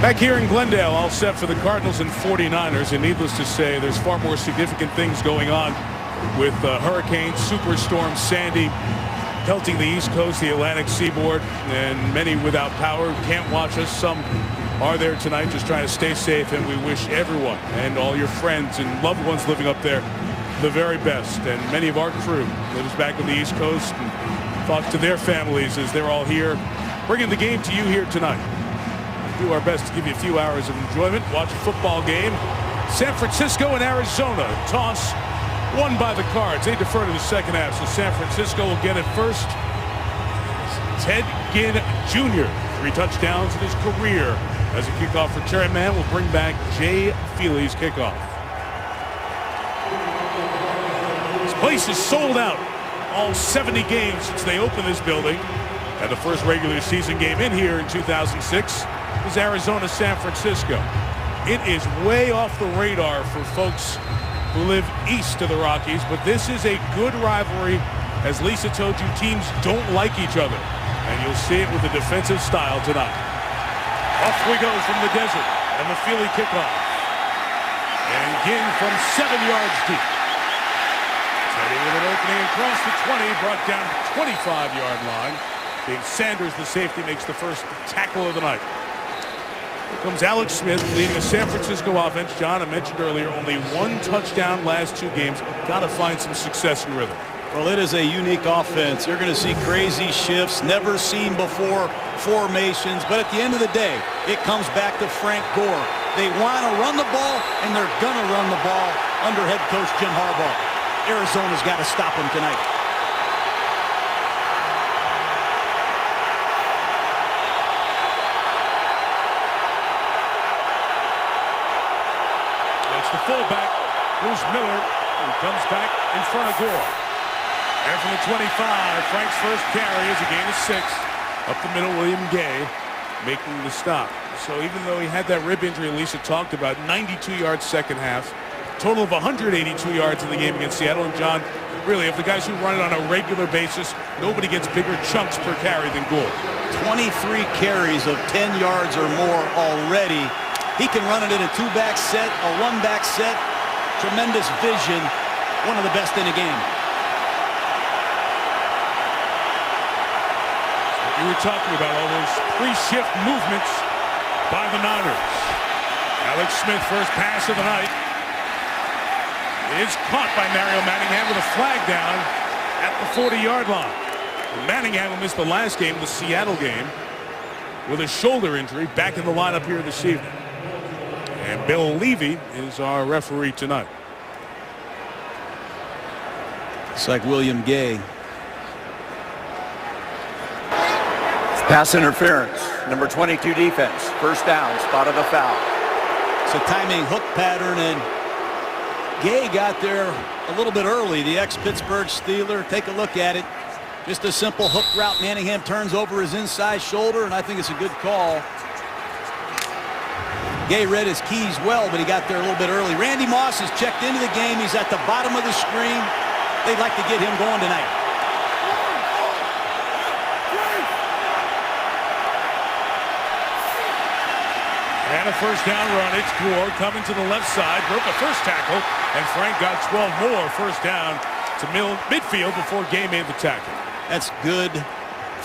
Back here in Glendale, all set for the Cardinals and 49ers, and needless to say, there's far more significant things going on with Hurricane Superstorm Sandy pelting the East Coast, the Atlantic seaboard, and many without power can't watch us. Some are there tonight just trying to stay safe, and we wish everyone and all your friends and loved ones living up there the very best. And many of our crew lives back on the East Coast, and thoughts to their families as they're all here bringing the game to you here tonight. Do our best to give you a few hours of enjoyment. Watch a football game. San Francisco and Arizona. Toss won by the Cards. They defer to the second half, so San Francisco will get it first. Ted Ginn Jr. 3 touchdowns in his career as a kickoff return man will bring back Jay Feely's kickoff. This place is sold out. All 70 games since they opened this building. And the first regular season game in here in 2006 was Arizona-San Francisco. It is way off the radar for folks who live east of the Rockies, but this is a good rivalry. As Lisa told you, teams don't like each other, and you'll see it with the defensive style tonight. Off we go from the desert, and the Feely kickoff. And Ginn from 7 yards deep. Teddy with an opening across the 20, brought down to the 25-yard line. Dave Sanders, the safety, makes the first tackle of the night. Here comes Alex Smith leading a San Francisco offense. John, I mentioned earlier, only 1 touchdown last 2 games. Got to find some success and rhythm. Well, it is a unique offense. You're going to see crazy shifts, never seen before formations. But at the end of the day, it comes back to Frank Gore. They want to run the ball, and they're going to run the ball under head coach Jim Harbaugh. Arizona's got to stop him tonight. The fullback, Bruce Miller, who comes back in front of Gore. And from the 25, Frank's first carry is a gain of 6. Up the middle, William Gay making the stop. So even though he had that rib injury Lisa talked about, 92 yards second half, total of 182 yards in the game against Seattle. And John, really, of the guys who run it on a regular basis, nobody gets bigger chunks per carry than Gore. 23 carries of 10 yards or more already. He can run it in a 2-back set, a 1-back set. Tremendous vision. One of the best in the game. You were talking about all those pre-shift movements by the Niners. Alex Smith, first pass of the night. It is caught by Mario Manningham with a flag down at the 40-yard line. Manningham will miss the last game, the Seattle game, with a shoulder injury, back in the lineup here this evening. And Bill Levy is our referee tonight. It's like William Gay. Pass interference. Number 22 defense. First down. Spot of the foul. It's a timing hook pattern, and Gay got there a little bit early. The ex-Pittsburgh Steeler. Take a look at it. Just a simple hook route. Manningham turns over his inside shoulder, and I think it's a good call. Gay read his keys well, but he got there a little bit early. Randy Moss has checked into the game. He's at the bottom of the screen. They'd like to get him going tonight. And a first down run. It's Gore coming to the left side. Broke the first tackle, and Frank got 12 more first down to midfield before Gay made the tackle. That's good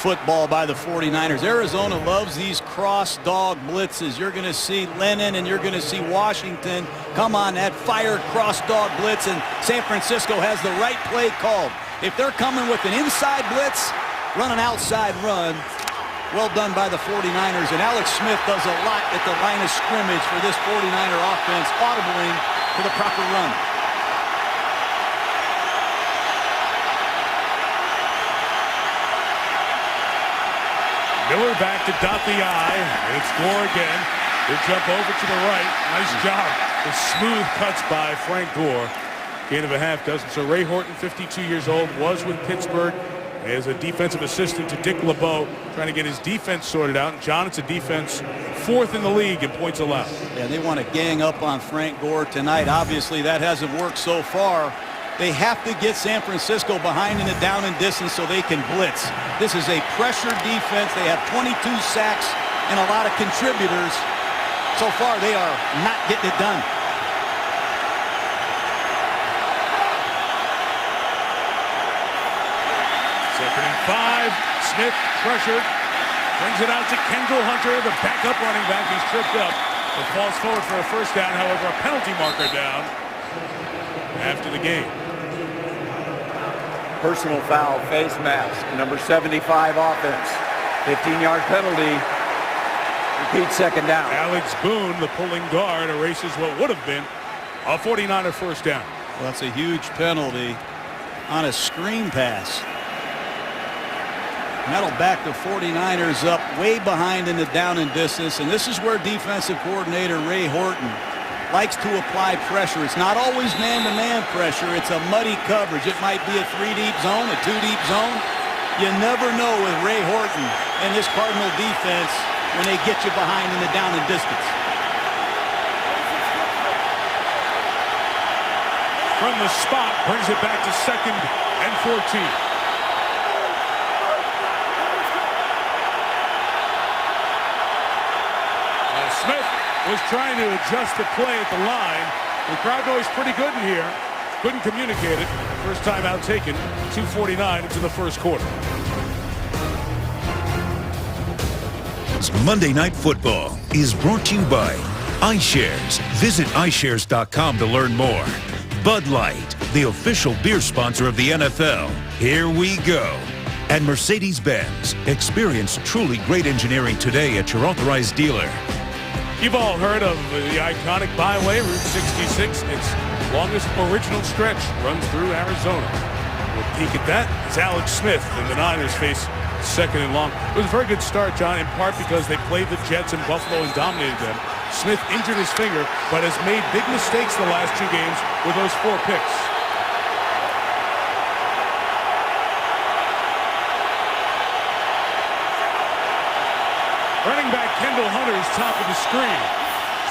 football by the 49ers. Arizona loves these cross dog blitzes. You're going to see Lennon and you're going to see Washington come on that fire cross dog blitz, and San Francisco has the right play called. If they're coming with an inside blitz, run an outside run. Well done by the 49ers, and Alex Smith does a lot at the line of scrimmage for this 49er offense, audibling to the proper run. Miller back to dot the I, and it's Gore again. They jump over to the right. Nice job. The smooth cuts by Frank Gore. Gain of a half dozen. So Ray Horton, 52 years old, was with Pittsburgh as a defensive assistant to Dick LeBeau, trying to get his defense sorted out. And John, it's a defense 4th in the league in points allowed. Yeah, they want to gang up on Frank Gore tonight. Obviously, that hasn't worked so far. They have to get San Francisco behind in the down and distance so they can blitz. This is a pressure defense. They have 22 sacks and a lot of contributors. so far, they are not getting it done. Second and 5. Smith pressured. Brings it out to Kendall Hunter, the backup running back. He's tripped up. But falls forward for a first down. However, a penalty marker down after the game. Personal foul, face mask, number 75 offense. 15-yard penalty. Repeat second down. Alex Boone, the pulling guard, erases what would have been a 49er first down. Well, that's a huge penalty on a screen pass. And that'll back the 49ers up way behind in the down and distance. And this is where defensive coordinator Ray Horton likes to apply pressure. It's not always man-to-man pressure. It's a muddy coverage. It might be a 3-deep zone, a 2-deep zone. You never know with Ray Horton and this Cardinal defense when they get you behind in the down and distance. From the spot, brings it back to 2nd and 14. Smith was trying to adjust the play at the line. The crowd noise pretty good in here. Couldn't communicate it. First time out taken. 2:49 into the first quarter. Monday Night Football is brought to you by iShares. Visit iShares.com to learn more. Bud Light, the official beer sponsor of the NFL. Here we go. And Mercedes-Benz. Experience truly great engineering today at your authorized dealer. You've all heard of the iconic byway, Route 66. Its longest original stretch runs through Arizona. We'll peek at that as Alex Smith and the Niners face 2nd and long. It was a very good start, John, in part because they played the Jets in Buffalo and dominated them. Smith injured his finger, but has made big mistakes the last 2 games with those 4 picks. Running back Kendall Hunter's top of the screen.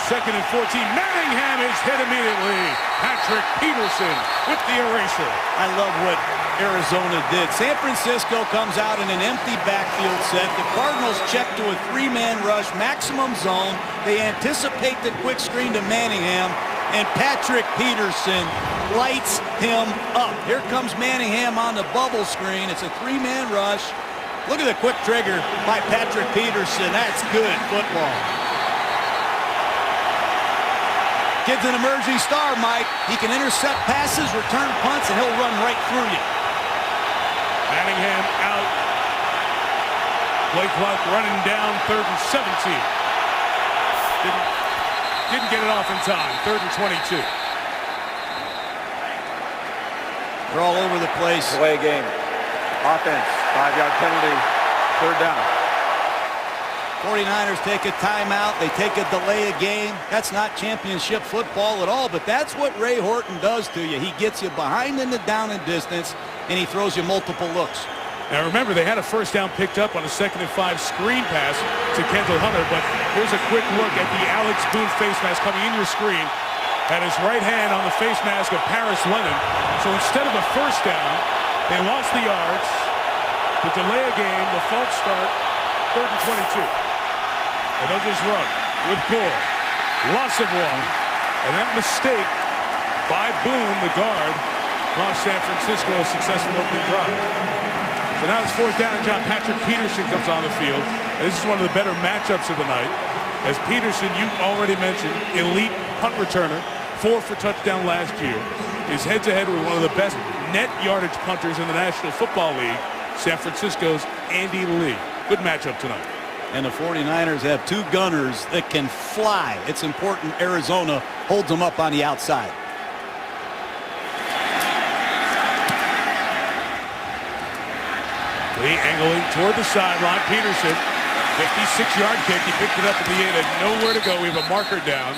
2nd and 14. Manningham is hit immediately. Patrick Peterson with the eraser. I love what Arizona did. San Francisco comes out in an empty backfield set. The Cardinals check to a 3-man rush, maximum zone. They anticipate the quick screen to Manningham, and Patrick Peterson lights him up. Here comes Manningham on the bubble screen. It's a 3-man rush. Look at the quick trigger by Patrick Peterson. That's good football. Kid's an emerging star, Mike. He can intercept passes, return punts, and he'll run right through you. Manningham out. Play clock running down, 3rd and 17. Didn't get it off in time. 3rd and 22. They're all over the place. Away game. Offense, 5-yard penalty, 3rd down. 49ers take a timeout. They take a delay of game. That's not championship football at all, but that's what Ray Horton does to you. He gets you behind in the down and distance, and he throws you multiple looks. Now remember, they had a first down picked up on a 2nd and 5 screen pass to Kendall Hunter, but here's a quick look at the Alex Boone face mask coming in your screen. Had his right hand on the face mask of Paris Lennon. So instead of a first down, they lost the yards. The delay of game, the false start, 3rd and 22. And they'll just run with Gore. Loss of 1. And that mistake by Boone, the guard, cost San Francisco a successful opening drive. So now it's 4th down, and John Patrick Peterson comes on the field. And this is one of the better matchups of the night. As Peterson, you already mentioned, elite punt returner, 4 for touchdown last year, is head-to-head with one of the best net yardage punters in the National Football League, San Francisco's Andy Lee. Good matchup tonight. And the 49ers have 2 gunners that can fly. It's important Arizona holds them up on the outside. Lee angling toward the sideline. Peterson, 56-yard kick. He picked it up at the end. Had nowhere to go. We have a marker down.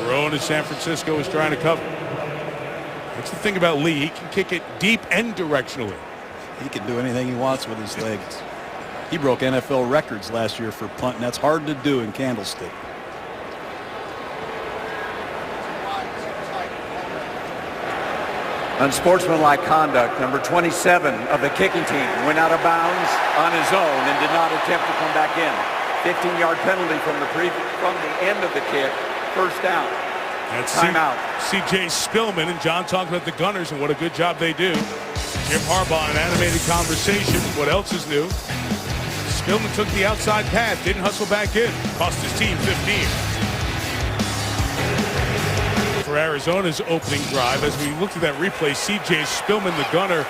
Rowan in San Francisco is trying to cover. That's the thing about Lee. He can kick it deep and directionally. He can do anything he wants with his legs. He broke NFL records last year for punt, and that's hard to do in Candlestick. Unsportsmanlike conduct. Number 27 of the kicking team went out of bounds on his own and did not attempt to come back in. 15-yard penalty from the end of the kick. First down. That's Timeout. C.J. Spillman, and John talked about the Gunners and what a good job they do. Jim Harbaugh, an animated conversation. What else is new? Spillman took the outside pass, didn't hustle back in. Cost his team 15. For Arizona's opening drive, as we looked at that replay, C.J. Spillman, the Gunner,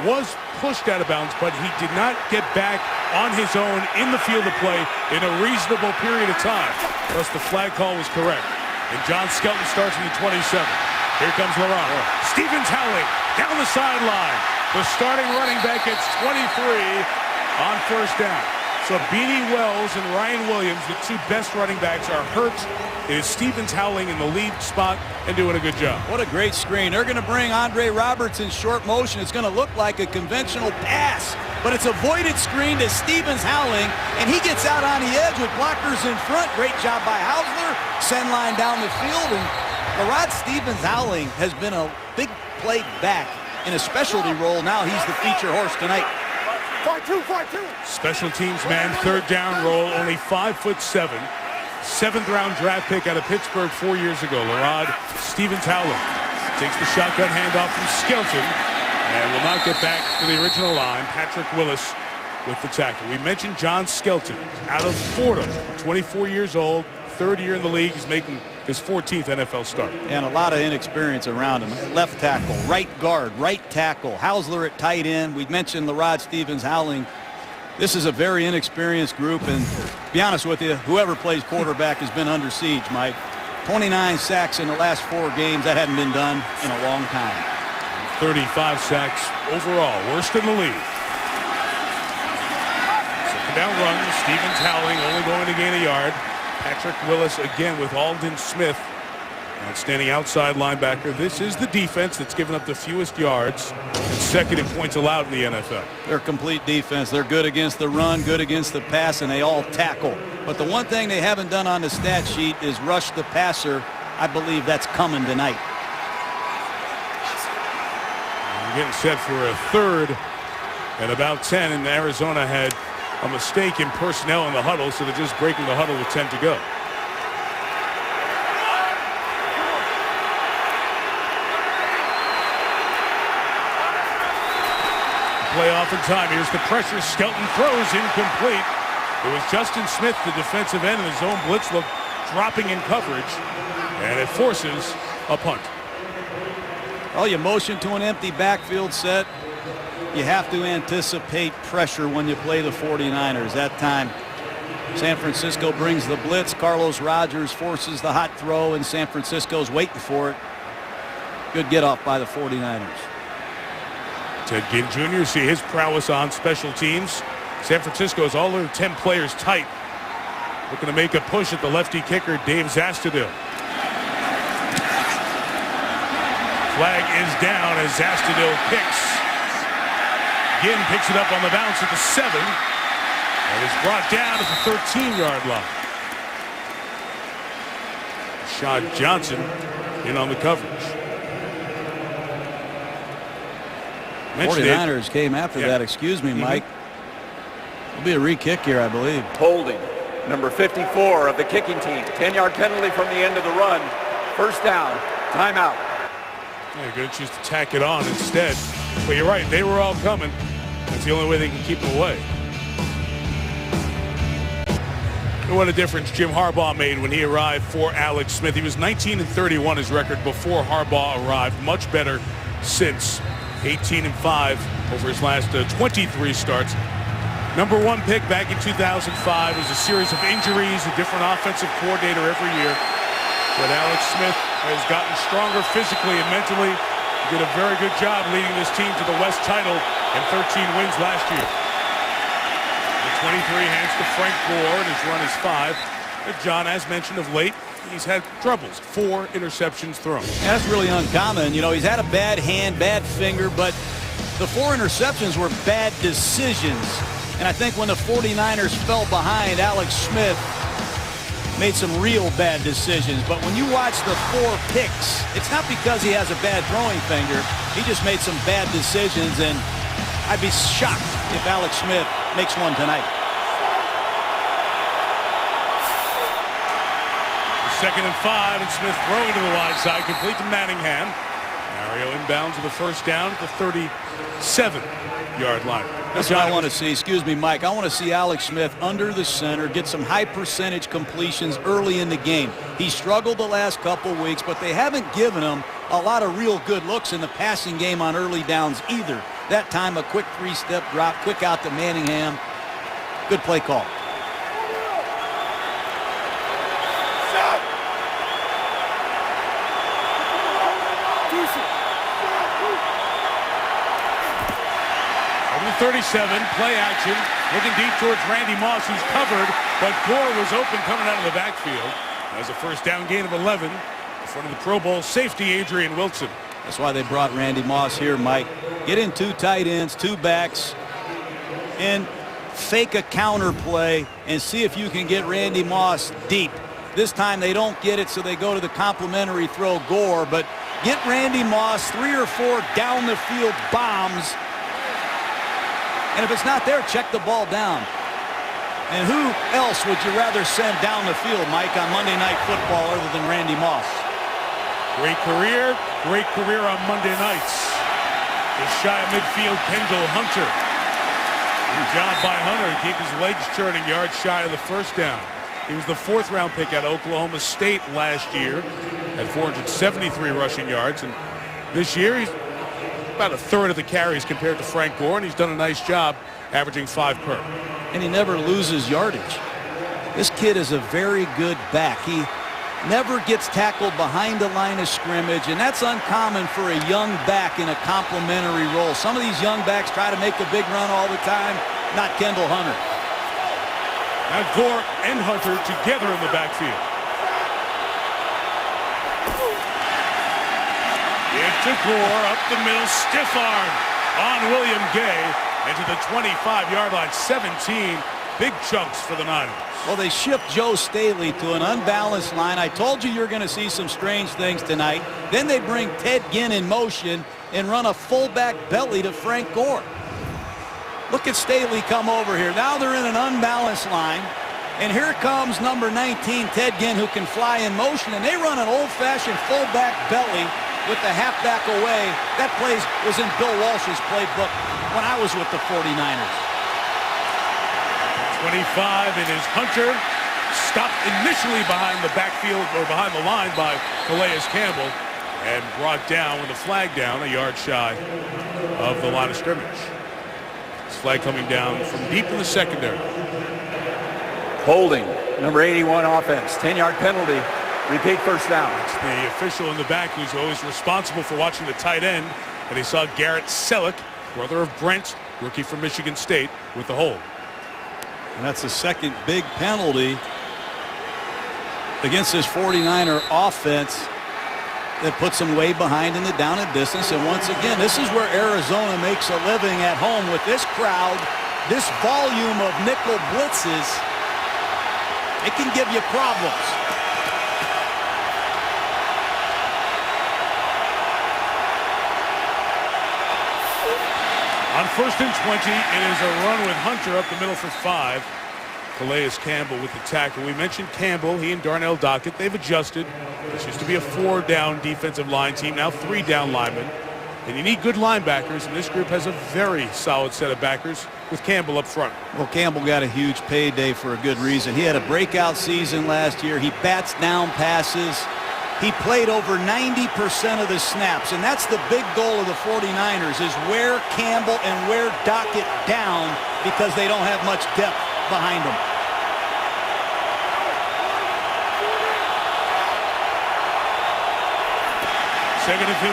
was pushed out of bounds, but he did not get back on his own in the field of play in a reasonable period of time. Thus, the flag call was correct. And John Skelton starts from the 27. Here comes Laurent. Stevens howling down the sideline. The starting running back gets 23 on first down. So Beanie Wells and Ryan Williams, the two best running backs, are hurt. It is Stevens howling in the lead spot and doing a good job. What a great screen. They're going to bring Andre Roberts in short motion. It's going to look like a conventional pass, but it's a voided screen to Stevens howling, and he gets out on the edge with blockers in front. Great job by Hausler. Send line down the field, and Larod Stevens howling has been a big play back in a specialty role. Now he's the feature horse tonight. 5-2. Special teams man, third down roll, only 5'7". Seventh-round draft pick out of Pittsburgh 4 years ago. Larod Stevens howling takes the shotgun handoff from Skelton and will not get back to the original line. Patrick Willis with the tackle. We mentioned John Skelton out of Fordham, 24 years old, third year in the league. He's making his 14th NFL start. And a lot of inexperience around him. Left tackle, right guard, right tackle. Hausler at tight end. We mentioned Larod Stevens howling. This is a very inexperienced group, and to be honest with you, whoever plays quarterback has been under siege, Mike. 29 sacks in the last 4 games. That hadn't been done in a long time. 35 sacks overall, worst in the league. Second down run, Stevens howling, only going to gain a yard. Patrick Willis again with Aldon Smith, outstanding outside linebacker. This is the defense that's given up the fewest yards and second in points allowed in the NFL. They're complete defense. They're good against the run, good against the pass, and they all tackle. But the one thing they haven't done on the stat sheet is rush the passer. I believe that's coming tonight. We're getting set for a third and about 10, and Arizona had a mistake in personnel in the huddle, so they're just breaking the huddle with 10 to go. Playoff in time. Here's the pressure. Skelton throws incomplete. It was Justin Smith, the defensive end, in his own blitz look, dropping in coverage, and it forces a punt. Well, you motion to an empty backfield set. You have to anticipate pressure when you play the 49ers. That time, San Francisco brings the blitz. Carlos Rogers forces the hot throw, and San Francisco's waiting for it. Good get off by the 49ers. Ted Ginn Jr. see his prowess on special teams. San Francisco has all their 10 players tight. Looking to make a push at the lefty kicker, Dave Zastudil. Flag is down as Zastudil kicks. Ginn picks it up on the bounce at the 7. And is brought down at the 13-yard line. Rashad Johnson in on the coverage. 49ers came after that. Excuse me, Mike. It'll be a re-kick here, I believe. Holding. Number 54 of the kicking team. 10-yard penalty from the end of the run. First down. Timeout. Yeah, good choose to tack it on instead. But you're right, they were all coming. That's the only way they can keep them away. And what a difference Jim Harbaugh made when he arrived for Alex Smith. He was 19-31 his record before Harbaugh arrived. Much better since. 18-5 over his last 23 starts. Number 1 pick back in 2005. Was a series of injuries, a different offensive coordinator every year. But Alex Smith has gotten stronger physically and mentally. He did a very good job leading this team to the West title and 13 wins last year. The 23 hands to Frank Gore, and his run is 5. But John, as mentioned of late, he's had troubles. 4 interceptions thrown. That's really uncommon. You know, he's had a bad hand, bad finger, but the 4 interceptions were bad decisions. And I think when the 49ers fell behind, Alex Smith made some real bad decisions. But when you watch the 4 picks, it's not because he has a bad throwing finger. He just made some bad decisions, and I'd be shocked if Alex Smith makes one tonight. 2nd and 5, and Smith throwing to the wide side, complete to Manningham. Mario inbounds with a first down at the 37-yard line. That's what I want to see. Excuse me, Mike. I want to see Alex Smith under the center, get some high percentage completions early in the game. He struggled the last couple weeks, but they haven't given him a lot of real good looks in the passing game on early downs either. That time, a quick 3-step drop, quick out to Manningham. Good play call. Over the 37, play action, looking deep towards Randy Moss, who's covered, but Gore was open coming out of the backfield. As a first down gain of 11 in front of the Pro Bowl safety Adrian Wilson. That's why they brought Randy Moss here, Mike. Get in 2 tight ends, 2 backs, and fake a counter play and see if you can get Randy Moss deep. This time they don't get it, so they go to the complimentary throw Gore, but get Randy Moss 3 or 4 down the field bombs. And if it's not there, check the ball down. And who else would you rather send down the field, Mike, on Monday Night Football other than Randy Moss? Great career on Monday nights. Just shy of midfield, Kendall Hunter. Good job by Hunter to keep his legs churning, yards shy of the first down. He was the 4th-round pick at Oklahoma State last year at 473 rushing yards. And this year, he's about a third of the carries compared to Frank Gore, and he's done a nice job averaging 5 per. And he never loses yardage. This kid is a very good back. He never gets tackled behind the line of scrimmage, and that's uncommon for a young back in a complementary role. Some of these young backs try to make a big run all the time. Not Kendall Hunter. Now Gore and Hunter together in the backfield. Into Gore, up the middle, stiff arm on William Gay into the 25-yard line. 17 big chunks for the Niners. Well, they shift Joe Staley to an unbalanced line. I told you you're going to see some strange things tonight. Then they bring Ted Ginn in motion and run a fullback belly to Frank Gore. Look at Staley come over here. Now they're in an unbalanced line. And here comes number 19, Ted Ginn, who can fly in motion. And they run an old-fashioned fullback belly with the halfback away. That play was in Bill Walsh's playbook when I was with the 49ers. 25, and is Hunter stopped initially behind the backfield or behind the line by Calais Campbell and brought down with a flag down a yard shy of the line of scrimmage. This flag coming down from deep in the secondary. Holding, number 81 offense, 10-yard penalty. Repeat first down. It's the official in the back who's always responsible for watching the tight end. And he saw Garrett Selleck, brother of Brent, rookie from Michigan State, with the hold. And that's the second big penalty against this 49er offense that puts them way behind in the down and distance. And once again, this is where Arizona makes a living at home with this crowd, this volume of nickel blitzes. It can give you problems. On 1st and 20, it is a run with Hunter up the middle for 5. Calais Campbell with the tackle. We mentioned Campbell, he and Darnell Dockett. They've adjusted. This used to be a 4-down defensive line team, now 3-down linemen. And you need good linebackers, and this group has a very solid set of backers with Campbell up front. Well, Campbell got a huge payday for a good reason. He had a breakout season last year. He bats down passes. He played over 90% of the snaps, and that's the big goal of the 49ers is wear Campbell and wear Dockett down because they don't have much depth behind them. Second and 15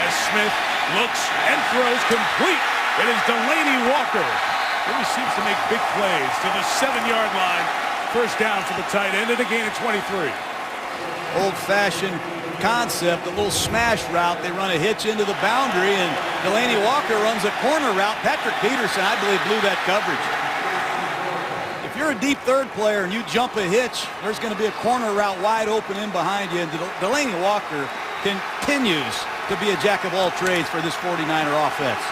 as Smith looks and throws complete. It is Delaney Walker. Really seems to make big plays to the 7-yard line. First down for the tight end and a gain of 23. Old-fashioned concept, a little smash route. They run a hitch into the boundary, and Delaney Walker runs a corner route. Patrick Peterson, I believe, blew that coverage. If you're a deep third player and you jump a hitch, there's going to be a corner route wide open in behind you, and Delaney Walker continues to be a jack of all trades for this 49er offense.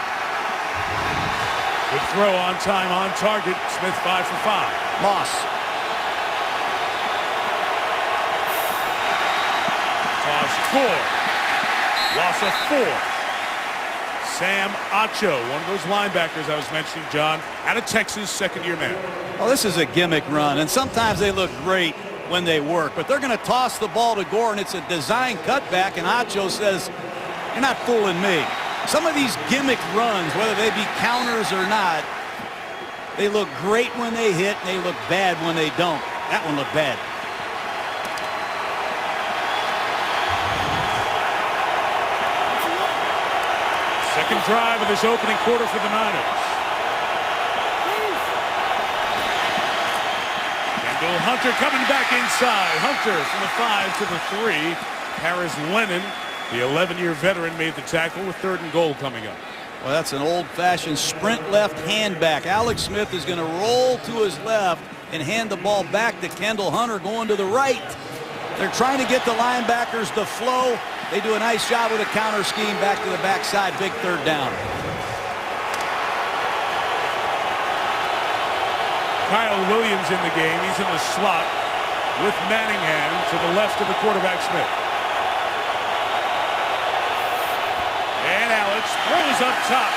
Good throw on time, on target. Smith 5 for 5. Moss. lost 4. Loss of 4. Sam Acho, one of those linebackers I was mentioning, John, out of Texas, second-year man. Well, this is a gimmick run, and sometimes they look great when they work, but they're going to toss the ball to Gore, and it's a design cutback, and Acho says, "You're not fooling me." Some of these gimmick runs, whether they be counters or not, they look great when they hit, and they look bad when they don't. That one looked bad. Second drive of this opening quarter for the Niners. Kendall Hunter coming back inside. Hunter from the 5 to the 3. Paris Lennon, the 11-year veteran, made the tackle with 3rd and goal coming up. Well, that's an old-fashioned sprint left hand back. Alex Smith is going to roll to his left and hand the ball back to Kendall Hunter going to the right. They're trying to get the linebackers to flow. They do a nice job with a counter scheme back to the backside. Big 3rd down. Kyle Williams in the game. He's in the slot with Manningham to the left of the quarterback, Smith. And Alex throws up top.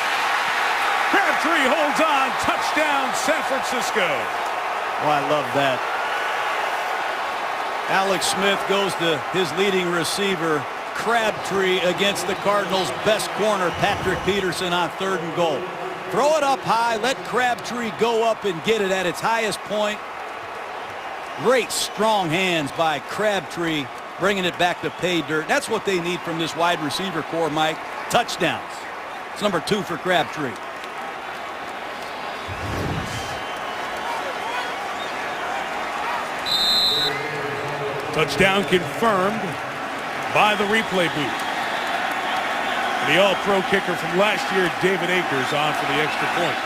Crabtree holds on. Touchdown, San Francisco. Oh, I love that. Alex Smith goes to his leading receiver, Crabtree, against the Cardinals' best corner, Patrick Peterson, on 3rd and goal. Throw it up high. Let Crabtree go up and get it at its highest point. Great strong hands by Crabtree, bringing it back to pay dirt. That's what they need from this wide receiver core, Mike. Touchdowns. It's number 2 for Crabtree. Touchdown confirmed by the replay booth. The all-pro kicker from last year, David Akers, on for the extra point.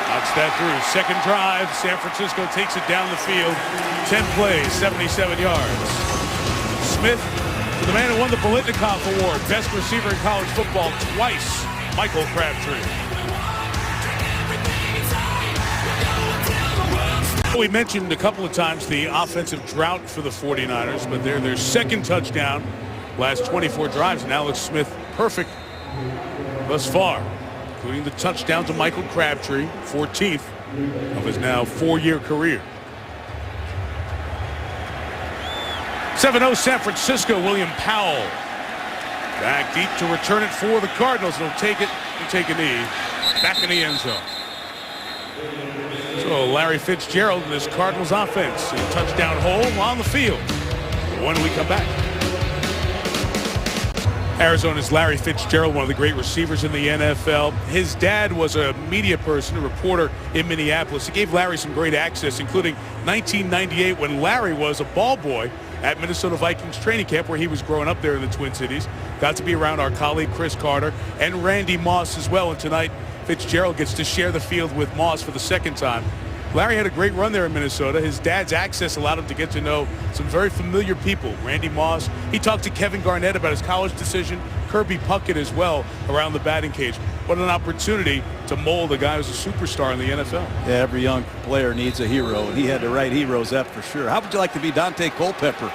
Knocks that through. Second drive. San Francisco takes it down the field. 10 plays, 77 yards. Smith, the man who won the Bolitnikoff Award, best receiver in college football twice, Michael Crabtree. We mentioned a couple of times the offensive drought for the 49ers, but they're their second touchdown last 24 drives, and Alex Smith perfect thus far, including the touchdown to Michael Crabtree, 14th of his now 4-year career. 7-0 San Francisco. William Powell back deep to return it for the Cardinals. They'll take it and take a knee back in the end zone. So Larry Fitzgerald in this Cardinals offense, a touchdown hole on the field when we come back. Arizona's Larry Fitzgerald, one of the great receivers in the NFL. His dad was a media person, a reporter in Minneapolis. He gave Larry some great access, including 1998 when Larry was a ball boy at Minnesota Vikings training camp, where he was growing up there in the Twin Cities. Got to be around our colleague Chris Carter and Randy Moss as well. And tonight, Fitzgerald gets to share the field with Moss for the second time. Larry had a great run there in Minnesota. His dad's access allowed him to get to know some very familiar people. Randy Moss. He talked to Kevin Garnett about his college decision. Kirby Puckett as well around the batting cage. What an opportunity to mold a guy who's a superstar in the NFL. Yeah, every young player needs a hero, and he had the right heroes, that for sure. How would you like to be Dante Culpepper?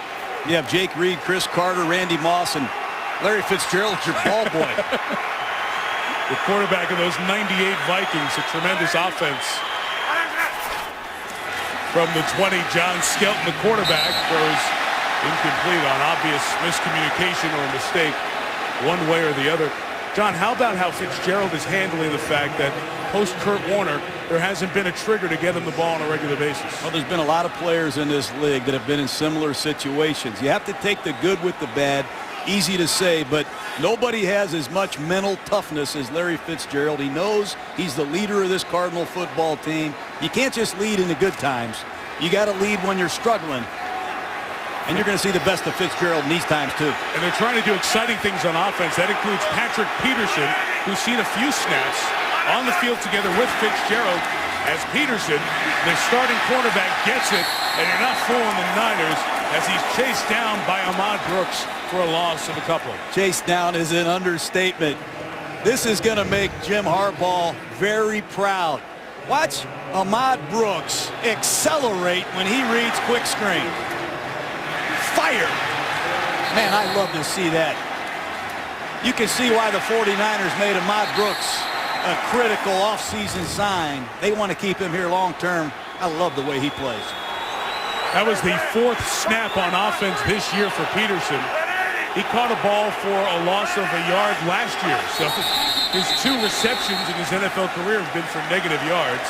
You have Jake Reed, Chris Carter, Randy Moss, and Larry Fitzgerald, your ball boy. The quarterback of those 98 Vikings, a tremendous offense. From the 20, John Skelton, the quarterback, throws incomplete on obvious miscommunication or mistake one way or the other. John, how about how Fitzgerald is handling the fact that post-Kurt Warner, there hasn't been a trigger to get him the ball on a regular basis? Well, there's been a lot of players in this league that have been in similar situations. You have to take the good with the bad. Easy to say, but nobody has as much mental toughness as Larry Fitzgerald. He knows he's the leader of this Cardinal football team. You can't just lead in the good times. You got to lead when you're struggling. And you're going to see the best of Fitzgerald in these times, too. And they're trying to do exciting things on offense. That includes Patrick Peterson, who's seen a few snaps on the field together with Fitzgerald, as Peterson, the starting quarterback, gets it, and you're not fooling the Niners as he's chased down by Ahmad Brooks for a loss of a couple. Chase down is an understatement. This is going to make Jim Harbaugh very proud. Watch Ahmad Brooks accelerate when he reads quick screen. fire. Man, I love to see that. You can see why the 49ers made Ahmad Brooks a critical offseason sign. They want to keep him here long term. I love the way he plays. That was the 4th snap on offense this year for Peterson. He caught a ball for a loss of a yard last year. So his 2 receptions in his NFL career have been for negative yards.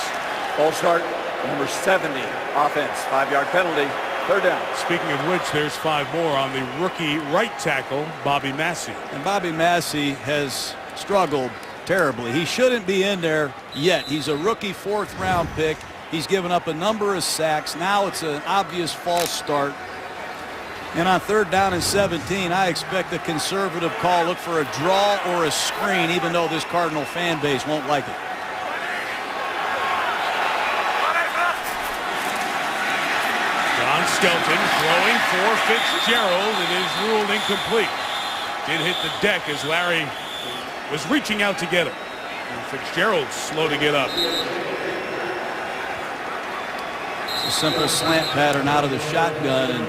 Ball start, number 70, offense, 5-yard penalty, 3rd down. Speaking of which, there's 5 more on the rookie right tackle, Bobby Massey. And Bobby Massey has struggled terribly. He shouldn't be in there yet. He's a rookie 4th-round pick. He's given up a number of sacks. Now it's an obvious false start. And on 3rd down and 17, I expect a conservative call. Look for a draw or a screen, even though this Cardinal fan base won't like it. John Skelton throwing for Fitzgerald. It is ruled incomplete. Did hit the deck as Larry was reaching out to get it. And Fitzgerald's slow to get up. It's a simple slant pattern out of the shotgun, and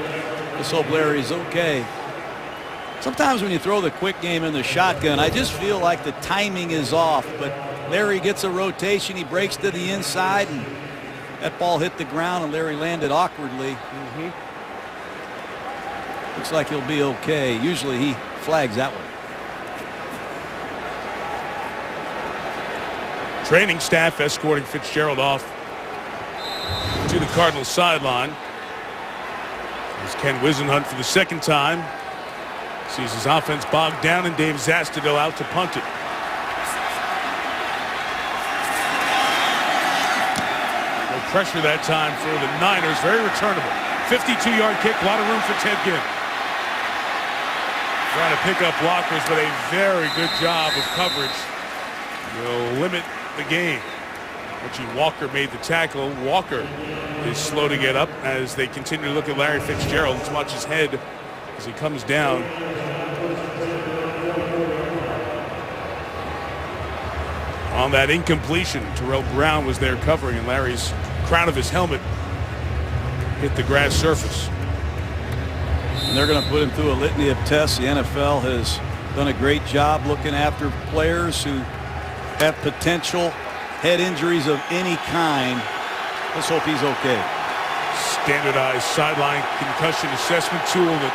let's hope Larry's okay. Sometimes when you throw the quick game in the shotgun, I just feel like the timing is off, but Larry gets a rotation. He breaks to the inside, and that ball hit the ground, and Larry landed awkwardly. Looks like he'll be okay. Usually he flags that one. Training staff escorting Fitzgerald off to the Cardinals sideline. There's Ken Wisenhunt for the 2nd time. Sees his offense bogged down, and Dave Zastudil out to punt it. No pressure that time for the Niners. Very returnable. 52-yard kick. A lot of room for Ted Ginn. Trying to pick up blockers, but a very good job of coverage. Will limit the game. Richie Walker made the tackle. Walker is slow to get up as they continue to look at Larry Fitzgerald. Let's watch his head as he comes down. On that incompletion, Terrell Brown was there covering, and Larry's crown of his helmet hit the grass surface. And they're going to put him through a litany of tests. The NFL has done a great job looking after players who have potential head injuries of any kind. Let's hope he's okay. Standardized sideline concussion assessment tool that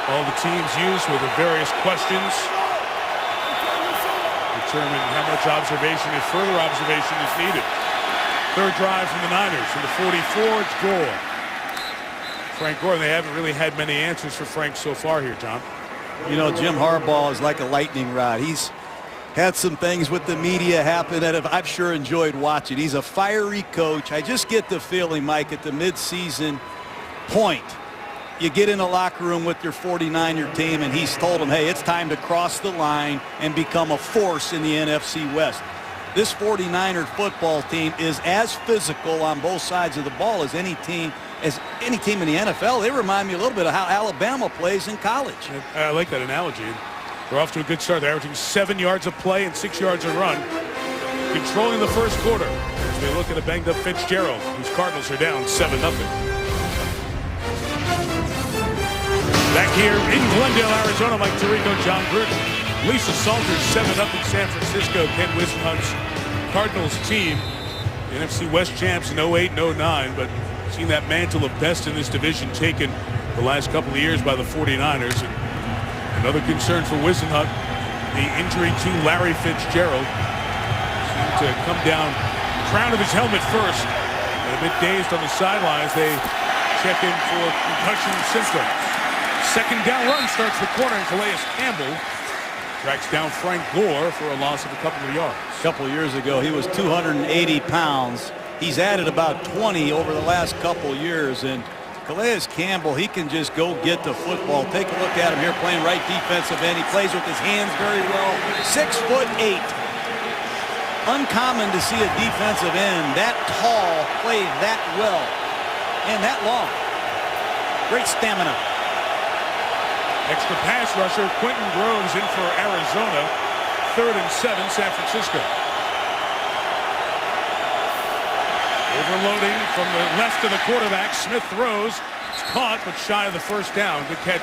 all the teams use with the various questions. Determine how much observation, if further observation is needed. 3rd drive from the Niners. From the 44, it's Gore. Frank Gore, they haven't really had many answers for Frank so far here, Tom. You know, Jim Harbaugh is like a lightning rod. He's had some things with the media happen that I've sure enjoyed watching. He's a fiery coach. I just get the feeling, Mike, at the midseason point, you get in the locker room with your 49er team, and he's told them, hey, it's time to cross the line and become a force in the NFC West. This 49er football team is as physical on both sides of the ball as any team in the NFL. They remind me a little bit of how Alabama plays in college. I like that analogy. They're off to a good start. They're averaging 7 yards a play and 6 yards a run. Controlling the first quarter as they look at a banged up Fitzgerald, whose Cardinals are down 7-0. Back here in Glendale, Arizona, Mike Tirico, John Gruden. Lisa Salters 7-0 in San Francisco. Ken Wisenhunt's Cardinals team. The NFC West champs in 08 and 09, but seen that mantle of best in this division taken the last couple of years by the 49ers. And another concern for Wisenhunt, the injury to Larry Fitzgerald. Seemed to come down crown of his helmet first. And a bit dazed on the sidelines. They check in for concussion symptoms. 2nd down run starts the corner, and Calais Campbell tracks down Frank Gore for a loss of a couple of yards. A couple of years ago, he was 280 pounds. He's added about 20 over the last couple years, and Calais Campbell, he can just go get the football. Take a look at him here playing right defensive end. He plays with his hands very well. 6'8". Uncommon to see a defensive end that tall play that well and that long. Great stamina. Extra pass rusher Quentin Groves in for Arizona. 3rd and 7, San Francisco. Overloading from the left of the quarterback. Smith throws. It's caught, but shy of the first down. Good catch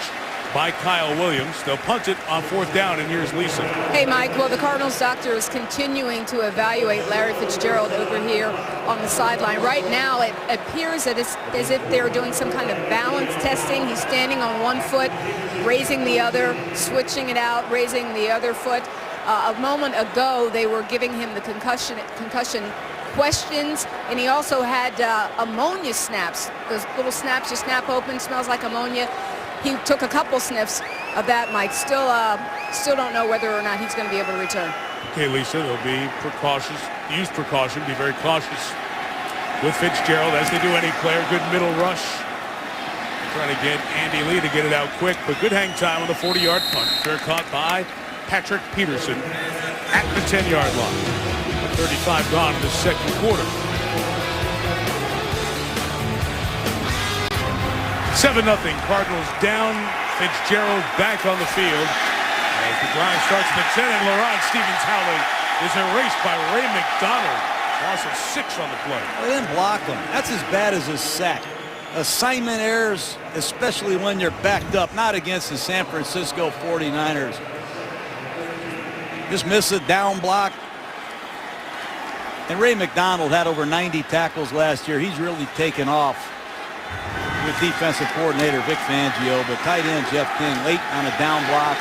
by Kyle Williams. They'll punt it on 4th down, and here's Lisa. Hey, Mike. Well, the Cardinals doctor is continuing to evaluate Larry Fitzgerald over here on the sideline. Right now, it appears that it's as if they're doing some kind of balance testing. He's standing on one foot, raising the other, switching it out, raising the other foot. A moment ago, they were giving him the concussion questions, and he also had ammonia snaps. Those little snaps you snap open, smells like ammonia. He took a couple sniffs of that, Mike. Still don't know whether or not he's going to be able to return. Okay, Lisa, they'll be precautious, use precaution, be very cautious with Fitzgerald, as they do any player. Good middle rush. Trying to get Andy Lee to get it out quick, but good hang time on the 40-yard punt. They're caught by Patrick Peterson at the 10-yard line. 35 gone in the second quarter. 7-0, Cardinals down. Fitzgerald back on the field as the drive starts at the 10, and Laurent Stevens-Howling is erased by Ray McDonald. Loss of 6 on the play. They didn't block him. That's as bad as a sack. Assignment errors, especially when you're backed up, not against the San Francisco 49ers. Just miss a down block. And Ray McDonald had over 90 tackles last year. He's really taken off with defensive coordinator Vic Fangio, but tight end Jeff King late on a down block.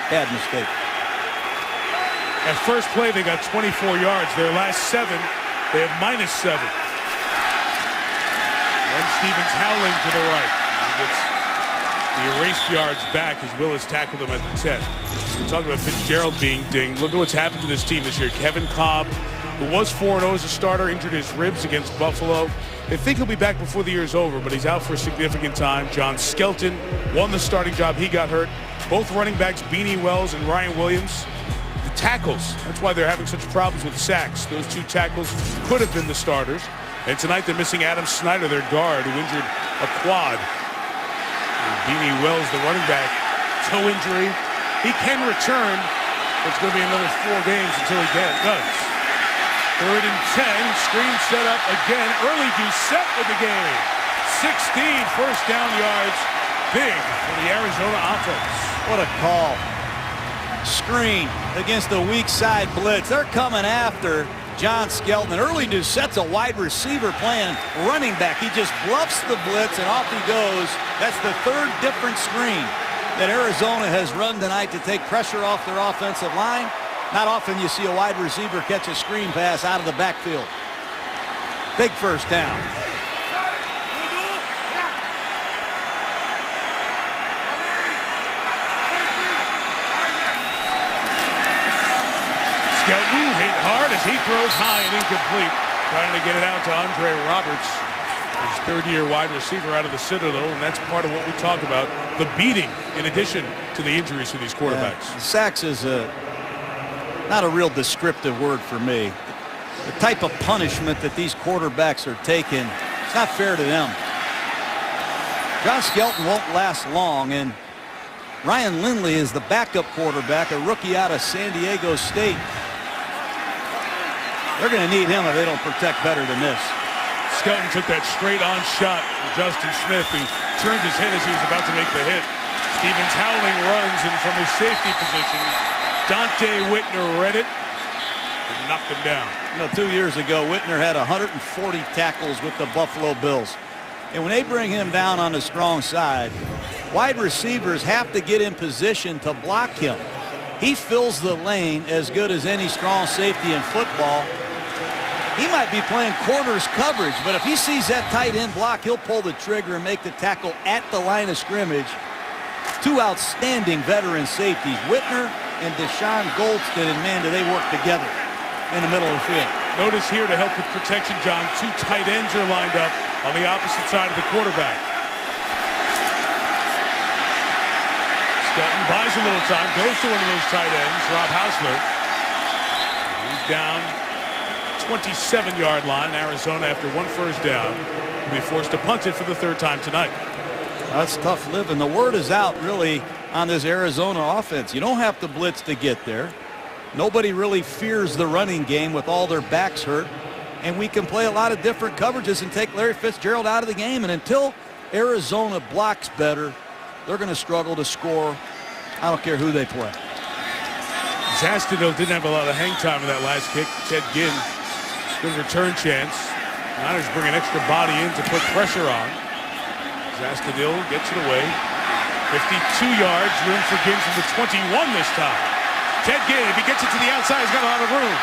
Bad mistake. At first play, they got 24 yards. Their last 7, they have -7. And Stevens-Howling to the right. He gets the erased yards back as Willis tackled him at the 10. We're talking about Fitzgerald being dinged. Look at what's happened to this team this year. Kevin Cobb, who was 4-0 as a starter, injured his ribs against Buffalo. They think he'll be back before the year's over, but he's out for a significant time. John Skelton won the starting job. He got hurt. Both running backs, Beanie Wells and Ryan Williams. The tackles, that's why they're having such problems with sacks. Those 2 tackles could have been the starters. And tonight they're missing Adam Snyder, their guard, who injured a quad. And Beanie Wells, the running back, toe injury. He can return, but it's going to be another 4 games until he does. 3rd and 10, screen set up again. Early Doucette with the game. 16 first down yards. Big for the Arizona offense. What a call. Screen against the weak side blitz. They're coming after John Skelton. Early Doucette's a wide receiver playing running back. He just bluffs the blitz and off he goes. That's the 3rd different screen that Arizona has run tonight to take pressure off their offensive line. Not often you see a wide receiver catch a screen pass out of the backfield. Big first down. Skelton hit hard as he throws high and incomplete. Trying to get it out to Andre Roberts, his 3rd-year wide receiver out of the Citadel, and that's part of what we talk about, the beating in addition to the injuries to these quarterbacks. Yeah, sacks is not a real descriptive word for me. The type of punishment that these quarterbacks are taking, it's not fair to them. John Skelton won't last long, and Ryan Lindley is the backup quarterback, a rookie out of San Diego State. They're going to need him if they don't protect better than this. Skelton took that straight-on shot from Justin Smith, who turned his head as he was about to make the hit. Stevens-Howling runs, and from his safety position, Dante Whitner read it and knocked him down. You know, 2 years ago, Whitner had 140 tackles with the Buffalo Bills. And when they bring him down on the strong side, wide receivers have to get in position to block him. He fills the lane as good as any strong safety in football. He might be playing quarters coverage, but if he sees that tight end block, he'll pull the trigger and make the tackle at the line of scrimmage. 2 outstanding veteran safeties, Whitner and Deshaun Goldston, and man, do they work together in the middle of the field. Notice here to help with protection, John, 2 tight ends are lined up on the opposite side of the quarterback. Skelton buys a little time, goes to one of those tight ends, Rob Hausler. He's down 27-yard line. Arizona, after 1 first down, will be forced to punt it for the 3rd time tonight. That's tough living. The word is out really on this Arizona offense. You don't have to blitz to get there. Nobody really fears the running game with all their backs hurt. And we can play a lot of different coverages and take Larry Fitzgerald out of the game. And until Arizona blocks better, they're going to struggle to score. I don't care who they play. Zastudil didn't have a lot of hang time in that last kick. Ted Ginn, good return chance. Niners bring an extra body in to put pressure on. Zastudil gets it away. 52 yards, room for Ginn from the 21 this time. Ted Ginn, if he gets it to the outside, he's got a lot of room.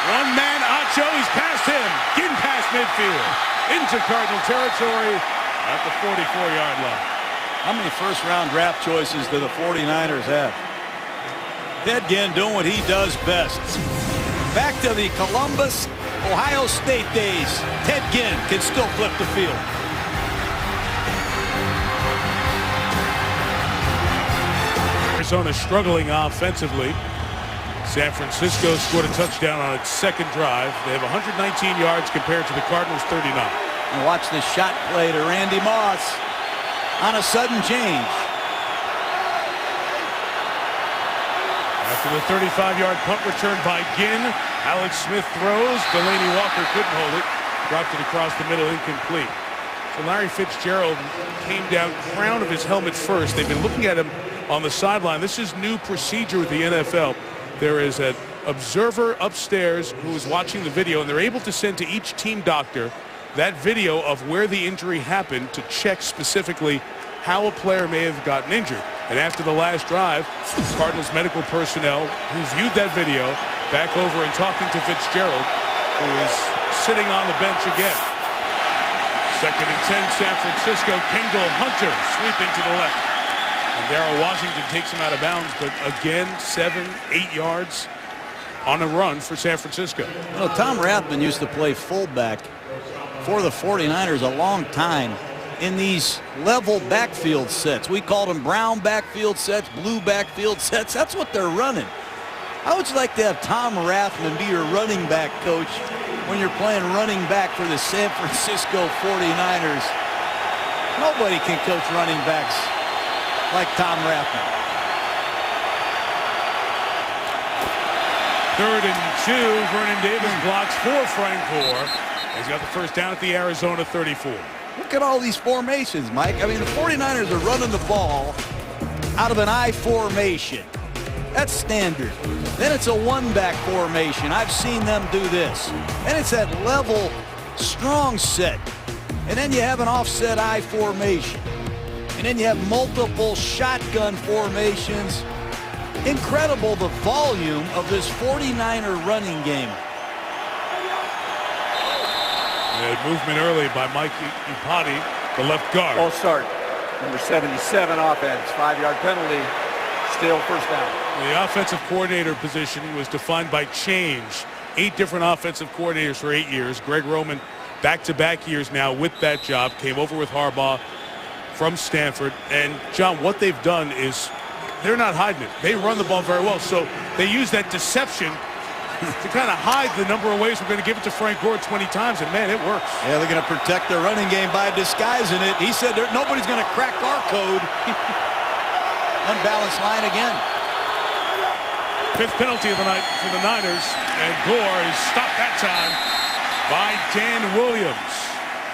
One man, Acho, he's past him. Ginn past midfield. Into Cardinal territory at the 44-yard line. How many first-round draft choices do the 49ers have? Ted Ginn doing what he does best. Back to the Columbus, Ohio State days. Ted Ginn can still flip the field. Arizona struggling offensively. San Francisco scored a touchdown on its second drive. They have 119 yards compared to the Cardinals' 39. And watch the shot play to Randy Moss on a sudden change. After the 35-yard punt return by Ginn, Alex Smith throws. Delaney Walker couldn't hold it. Dropped it across the middle, incomplete. So Larry Fitzgerald came down crown of his helmet first. They've been looking at him on the sideline. This is new procedure with the NFL. There is an observer upstairs who is watching the video, and they're able to send to each team doctor that video of where the injury happened to check specifically how a player may have gotten injured. And after the last drive, Cardinals medical personnel who viewed that video back over and talking to Fitzgerald, who is sitting on the bench again. 2nd and 10, San Francisco. Kendall Hunter sweeping to the left. And Darrell Washington takes him out of bounds, but again, 7-8 yards on a run for San Francisco. You know, Tom Rathman used to play fullback for the 49ers a long time in these level backfield sets. We called them brown backfield sets, blue backfield sets. That's what they're running. How would you like to have Tom Rathman be your running back coach when you're playing running back for the San Francisco 49ers? Nobody can coach running backs like Tom Rathman. 3rd and 2. Vernon Davis blocks for Frank Gore. He's got the first down at the Arizona 34. Look at all these formations, Mike. I mean, the 49ers are running the ball out of an I formation. That's standard. Then it's a one-back formation. I've seen them do this. Then it's that level, strong set. And then you have an offset I formation. And then you have multiple shotgun formations. Incredible the volume of this 49er running game. Movement early by Mike Iupati, the left guard. False start. Number 77 offense. 5-yard penalty. Still first down. The offensive coordinator position was defined by change. 8 different offensive coordinators for 8 years. Greg Roman, back-to-back years now with that job, came over with Harbaugh from Stanford. And, John, what they've done is they're not hiding it. They run the ball very well. So they use that deception to kind of hide the number of ways we're going to give it to Frank Gore 20 times, and, man, it works. Yeah, they're going to protect their running game by disguising it. He said nobody's going to crack our code. Unbalanced line again. 5th penalty of the night for the Niners, and Gore is stopped that time by Dan Williams,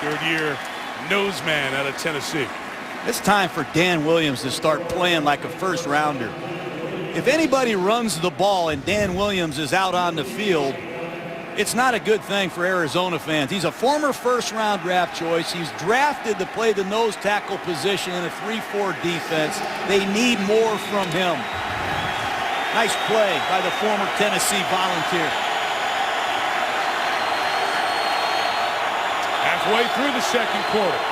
3rd-year noseman out of Tennessee. It's time for Dan Williams to start playing like a first-rounder. If anybody runs the ball and Dan Williams is out on the field, it's not a good thing for Arizona fans. He's a former first-round draft choice. He's drafted to play the nose tackle position in a 3-4 defense. They need more from him. Nice play by the former Tennessee Volunteer. Halfway through the second quarter.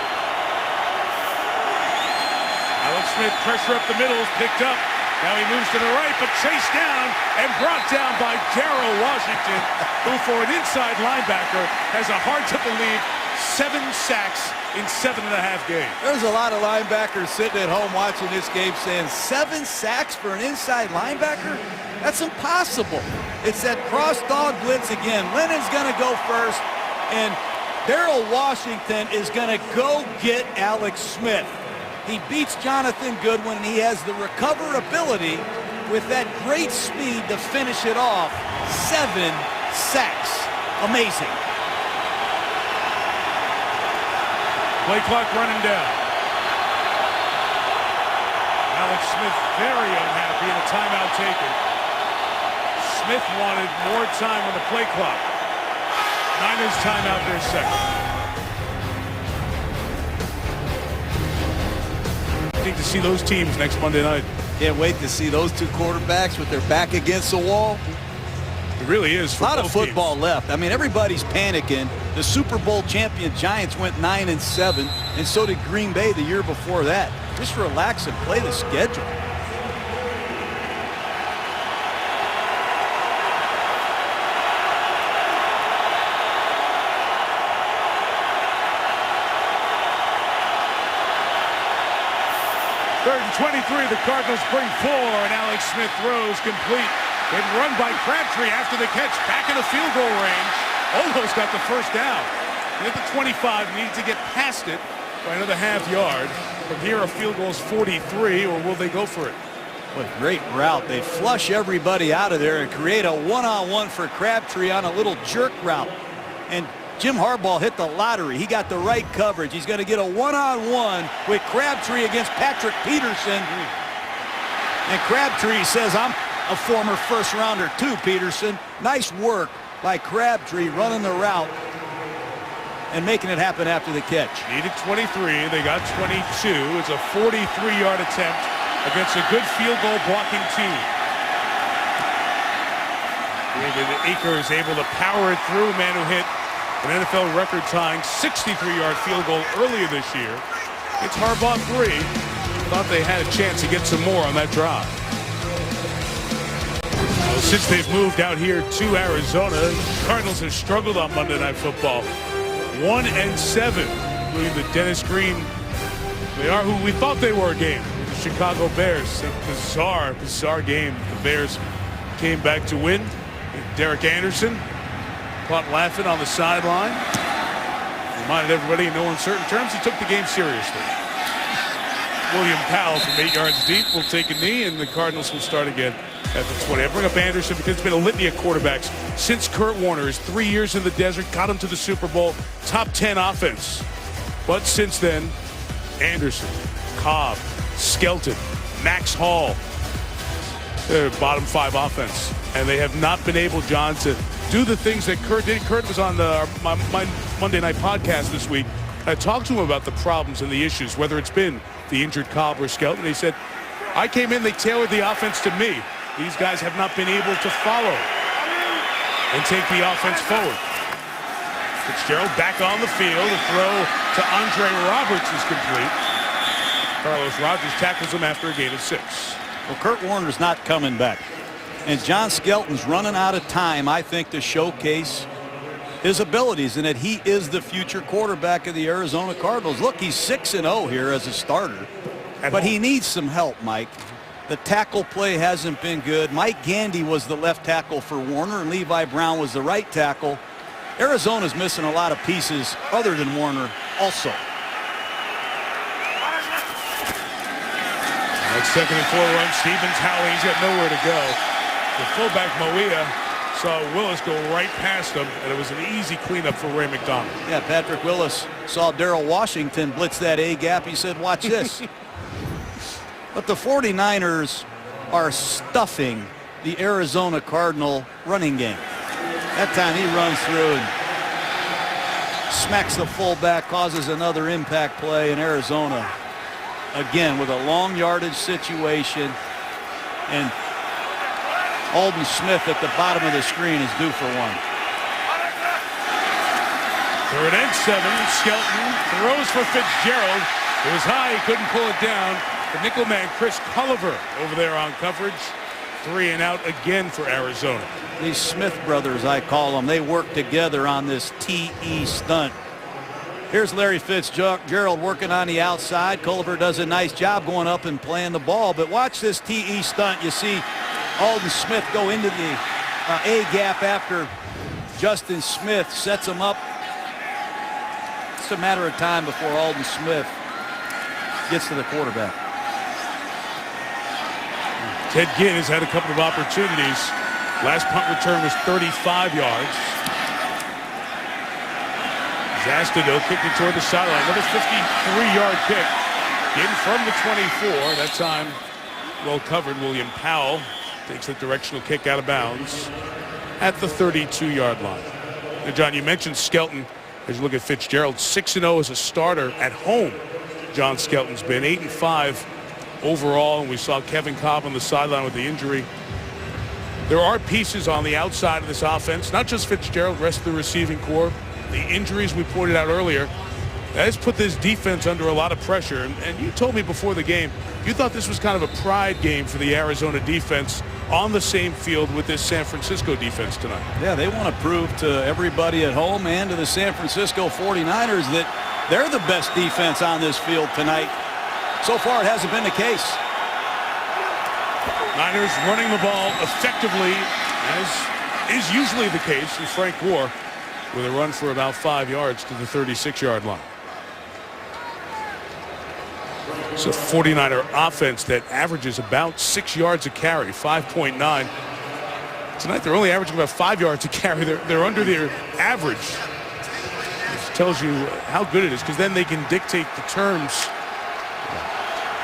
Alex Smith, pressure up the middle, picked up. Now he moves to the right, but chased down and brought down by Darrell Washington, who for an inside linebacker has a hard-to-believe 7 sacks in 7.5 games. There's a lot of linebackers sitting at home watching this game saying 7 sacks for an inside linebacker? That's impossible. It's that cross dog blitz again. Lennon's going to go first, and Darrell Washington is going to go get Alex Smith. He beats Jonathan Goodwin, and he has the recoverability with that great speed to finish it off. 7 sacks. Amazing. Play clock running down. Alex Smith very unhappy and a timeout taken. Smith wanted more time on the play clock. Niners timeout their second. I think to see those teams next Monday night. Can't wait to see those two quarterbacks with their back against the wall. It really is. A lot of football left. I mean, everybody's panicking. The Super Bowl champion Giants went 9-7, and so did Green Bay the year before that. Just relax and play the schedule. Third and 23, the Cardinals bring 4, and Alex Smith throws complete. And run by Crabtree after the catch, back in the field goal range. Almost got the first down. At the 25, needs to get past it by another half yard. From here, a field goal is 43, or will they go for it? What a great route. They flush everybody out of there and create a one-on-one for Crabtree on a little jerk route. And Jim Harbaugh hit the lottery. He got the right coverage. He's going to get a one-on-one with Crabtree against Patrick Peterson. And Crabtree says, I'm a former first rounder too, Peterson. Nice work by Crabtree running the route and making it happen after the catch. Needed 23. They got 22. It's a 43-yard attempt against a good field goal blocking team. David Akers able to power it through. Man who hit an NFL record-tying 63-yard field goal earlier this year. It's Harbaugh 3. Thought they had a chance to get some more on that drive. Well, since they've moved out here to Arizona, Cardinals have struggled on Monday Night Football. 1-7, including the Dennis Green. They are who we thought they were game. The Chicago Bears. A bizarre game. The Bears came back to win. Derek Anderson caught laughing on the sideline. Reminded everybody in no uncertain terms he took the game seriously. William Powell from 8 yards deep will take a knee, and the Cardinals will start again at the 20. I bring up Anderson because it's been a litany of quarterbacks since Kurt Warner. His 3 years in the desert got him to the Super Bowl, top 10 offense. But since then, Anderson, Cobb, Skelton, Max Hall, they're bottom 5 offense. And they have not been able, John, to do the things that Kurt did. Kurt was on my Monday Night podcast this week. I talked to him about the problems and the issues, whether it's been the injured Cobb or Skelton. He said, I came in, they tailored the offense to me. These guys have not been able to follow and take the offense forward. Fitzgerald back on the field. The throw to Andre Roberts is complete. Carlos Rogers tackles him after a gain of 6. Well, Kurt Warner's not coming back. And John Skelton's running out of time, I think, to showcase his abilities and that he is the future quarterback of the Arizona Cardinals. Look, he's 6-0 here as a starter, but he needs some help, Mike. The tackle play hasn't been good. Mike Gandy was the left tackle for Warner, and Levi Brown was the right tackle. Arizona's missing a lot of pieces other than Warner also. That's 2nd and 4 run. Stevens howling. He's got nowhere to go. The fullback Moia saw Willis go right past him, and it was an easy cleanup for Ray McDonald. Yeah, Patrick Willis saw Darrell Washington blitz that A gap. He said, watch this. But the 49ers are stuffing the Arizona Cardinal running game. That time he runs through and smacks the fullback, causes another impact play in Arizona. Again, with a long yardage situation, and Alden Smith at the bottom of the screen is due for one. 3rd and 7. Skelton throws for Fitzgerald. It was high. He couldn't pull it down. The nickel man, Chris Culliver, over there on coverage. 3 and out again for Arizona. These Smith brothers, I call them, they work together on this TE stunt. Here's Larry Fitzgerald working on the outside. Culliver does a nice job going up and playing the ball. But watch this TE stunt. You see Alden Smith go into the A gap after Justin Smith sets him up. It's a matter of time before Alden Smith gets to the quarterback. Ted Ginn has had a couple of opportunities. Last punt return was 35 yards. Zastado kicking toward the sideline. Another 53-yard kick in from the 24. That time well covered. William Powell takes the directional kick out of bounds at the 32-yard line. Now, John, you mentioned Skelton. As you look at Fitzgerald, 6-0 as a starter at home. John Skelton's been 8-5 overall, and we saw Kevin Cobb on the sideline with the injury. There are pieces on the outside of this offense, not just Fitzgerald, rest of the receiving corps. The injuries we pointed out earlier, that has put this defense under a lot of pressure. And you told me before the game, you thought this was kind of a pride game for the Arizona defense on the same field with this San Francisco defense tonight. Yeah, they want to prove to everybody at home and to the San Francisco 49ers that they're the best defense on this field tonight. So far, it hasn't been the case. Niners running the ball effectively, as is usually the case with Frank Gore, with a run for about 5 yards to the 36-yard line. It's a 49er offense that averages about 6 yards a carry, 5.9. Tonight they're only averaging about 5 yards a carry. They're under their average. This tells you how good it is, because then they can dictate the terms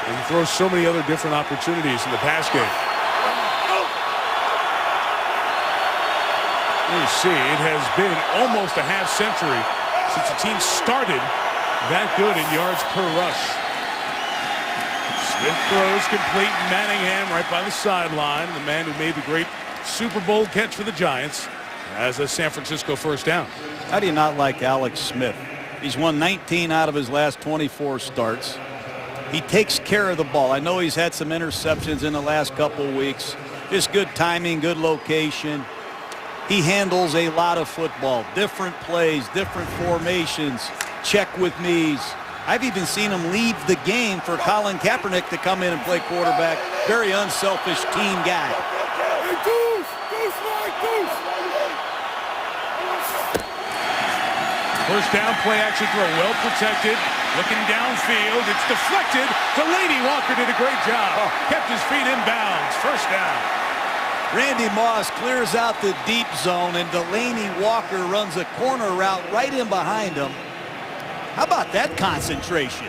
and throw so many other different opportunities in the pass game. You see, it has been almost a half century since the team started that good in yards per rush. Smith throws complete. Manningham right by the sideline. The man who made the great Super Bowl catch for the Giants as a San Francisco first down. How do you not like Alex Smith? He's won 19 out of his last 24 starts. He takes care of the ball. I know he's had some interceptions in the last couple weeks. Just good timing, good location. He handles a lot of football. Different plays, different formations, check with knees. I've even seen him leave the game for Colin Kaepernick to come in and play quarterback. Very unselfish team guy. First down, play action throw, well protected, looking downfield. It's deflected. Delaney Walker did a great job. Kept his feet in bounds. First down. Randy Moss clears out the deep zone, and Delaney Walker runs a corner route right in behind him. How about that concentration?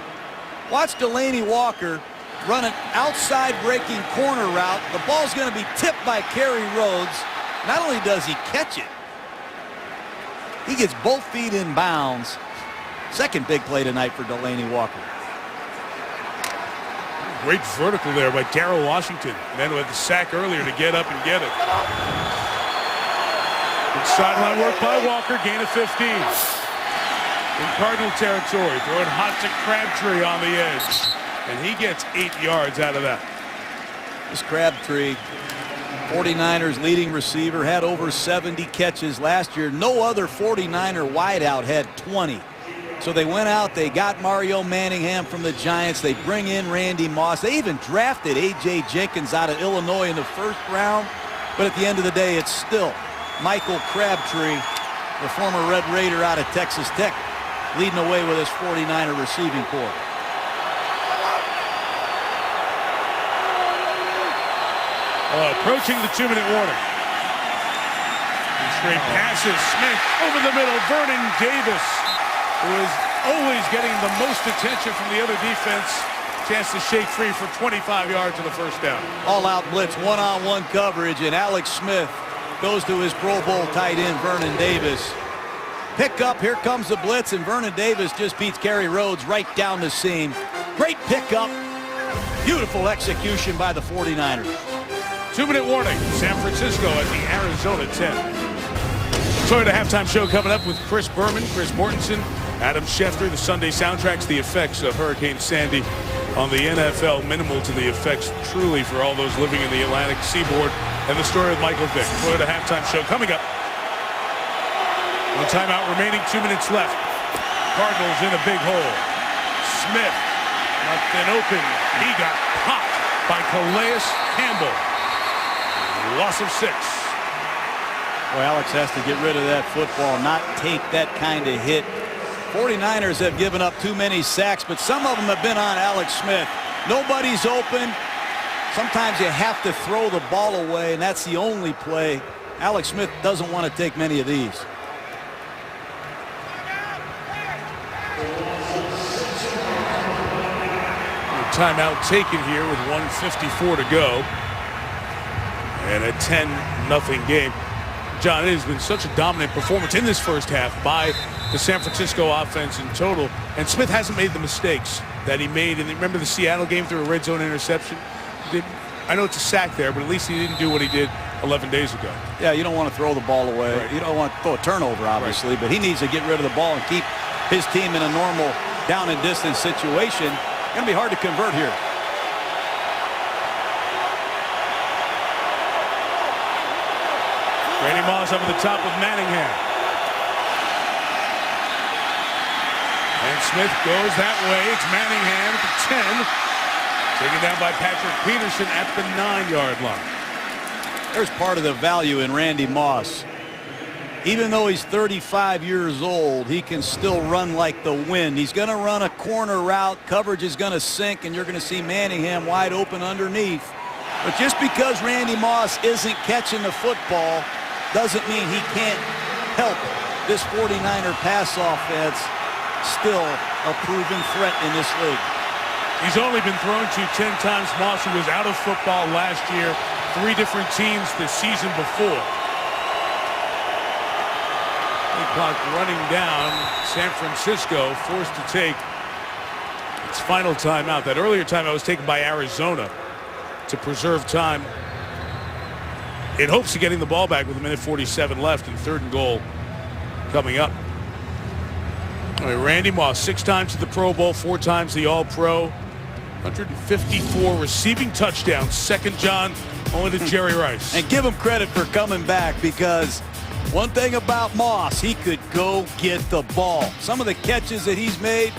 Watch Delaney Walker run an outside breaking corner route. The ball's going to be tipped by Kerry Rhodes. Not only does he catch it, he gets both feet in bounds. Second big play tonight for Delaney Walker. Great vertical there by Darrell Washington. Man who had the sack earlier to get up and get it. Good sideline work by Walker. Gain of 15. In Cardinal territory. Throwing hot to Crabtree on the edge. And he gets 8 yards out of that. This Crabtree, 49ers leading receiver, had over 70 catches last year. No other 49er wideout had 20. So they went out, they got Mario Manningham from the Giants. They bring in Randy Moss. They even drafted A.J. Jenkins out of Illinois in the first round. But at the end of the day, it's still Michael Crabtree, the former Red Raider out of Texas Tech, leading away with his 49er receiving corps. Approaching the 2-minute warning. Straight passes. Smith over the middle. Vernon Davis, who is always getting the most attention from the other defense. Chance to shake free for 25 yards on the first down. All-out blitz, one-on-one coverage, and Alex Smith goes to his Pro Bowl tight end, Vernon Davis. Pick up, here comes the blitz, and Vernon Davis just beats Kerry Rhodes right down the seam. Great pickup. Beautiful execution by the 49ers. 2-minute warning. San Francisco at the Arizona 10. Toyota halftime show coming up with Chris Berman, Chris Mortensen, Adam Schefter. The Sunday soundtracks, the effects of Hurricane Sandy on the NFL. Minimal to the effects truly for all those living in the Atlantic seaboard. And the story of Michael Vick. Toyota halftime show coming up. One timeout remaining, 2 minutes left. Cardinals in a big hole. Smith left and open. He got popped by Calais Campbell. Loss of 6. Well, Alex has to get rid of that football, not take that kind of hit. 49ers have given up too many sacks, but some of them have been on Alex Smith. Nobody's open. Sometimes you have to throw the ball away, and that's the only play. Alex Smith doesn't want to take many of these. Timeout taken here with 1:54 to go. And a 10-0 game. John, it has been such a dominant performance in this first half by the San Francisco offense in total. And Smith hasn't made the mistakes that he made. And remember the Seattle game through a red zone interception? I know it's a sack there, but at least he didn't do what he did 11 days ago. Yeah, you don't want to throw the ball away. Right. You don't want to throw a turnover, obviously, but he needs to get rid of the ball and keep his team in a normal down and distance situation. Going to be hard to convert here. Randy Moss up at the top with Manningham. And Smith goes that way. It's Manningham at the 10. Taken down by Patrick Peterson at the 9-yard line. There's part of the value in Randy Moss. Even though he's 35 years old, he can still run like the wind. He's going to run a corner route. Coverage is going to sink, and you're going to see Manningham wide open underneath. But just because Randy Moss isn't catching the football doesn't mean he can't help this 49er pass offense still a proven threat in this league. He's only been thrown to 10 times. Moss, who was out of football last year, 3 different teams the season before. Clock running down. San Francisco forced to take its final timeout. That earlier timeout was taken by Arizona to preserve time in hopes of getting the ball back with 1:47 left and 3rd and goal coming up. All right, Randy Moss, 6 times to the Pro Bowl, 4 times the All-Pro, 154 receiving touchdowns. Second, John, only to Jerry Rice. And give him credit for coming back, because one thing about Moss, he could go get the ball. Some of the catches that he's made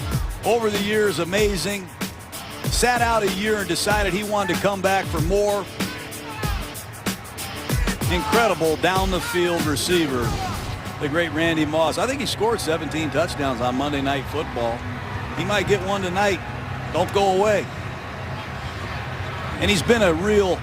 over the years, amazing. Sat out a year and decided he wanted to come back for more. Incredible down the field receiver, the great Randy Moss. I think he scored 17 touchdowns on Monday Night Football. He might get one tonight. Don't go away. And he's been a real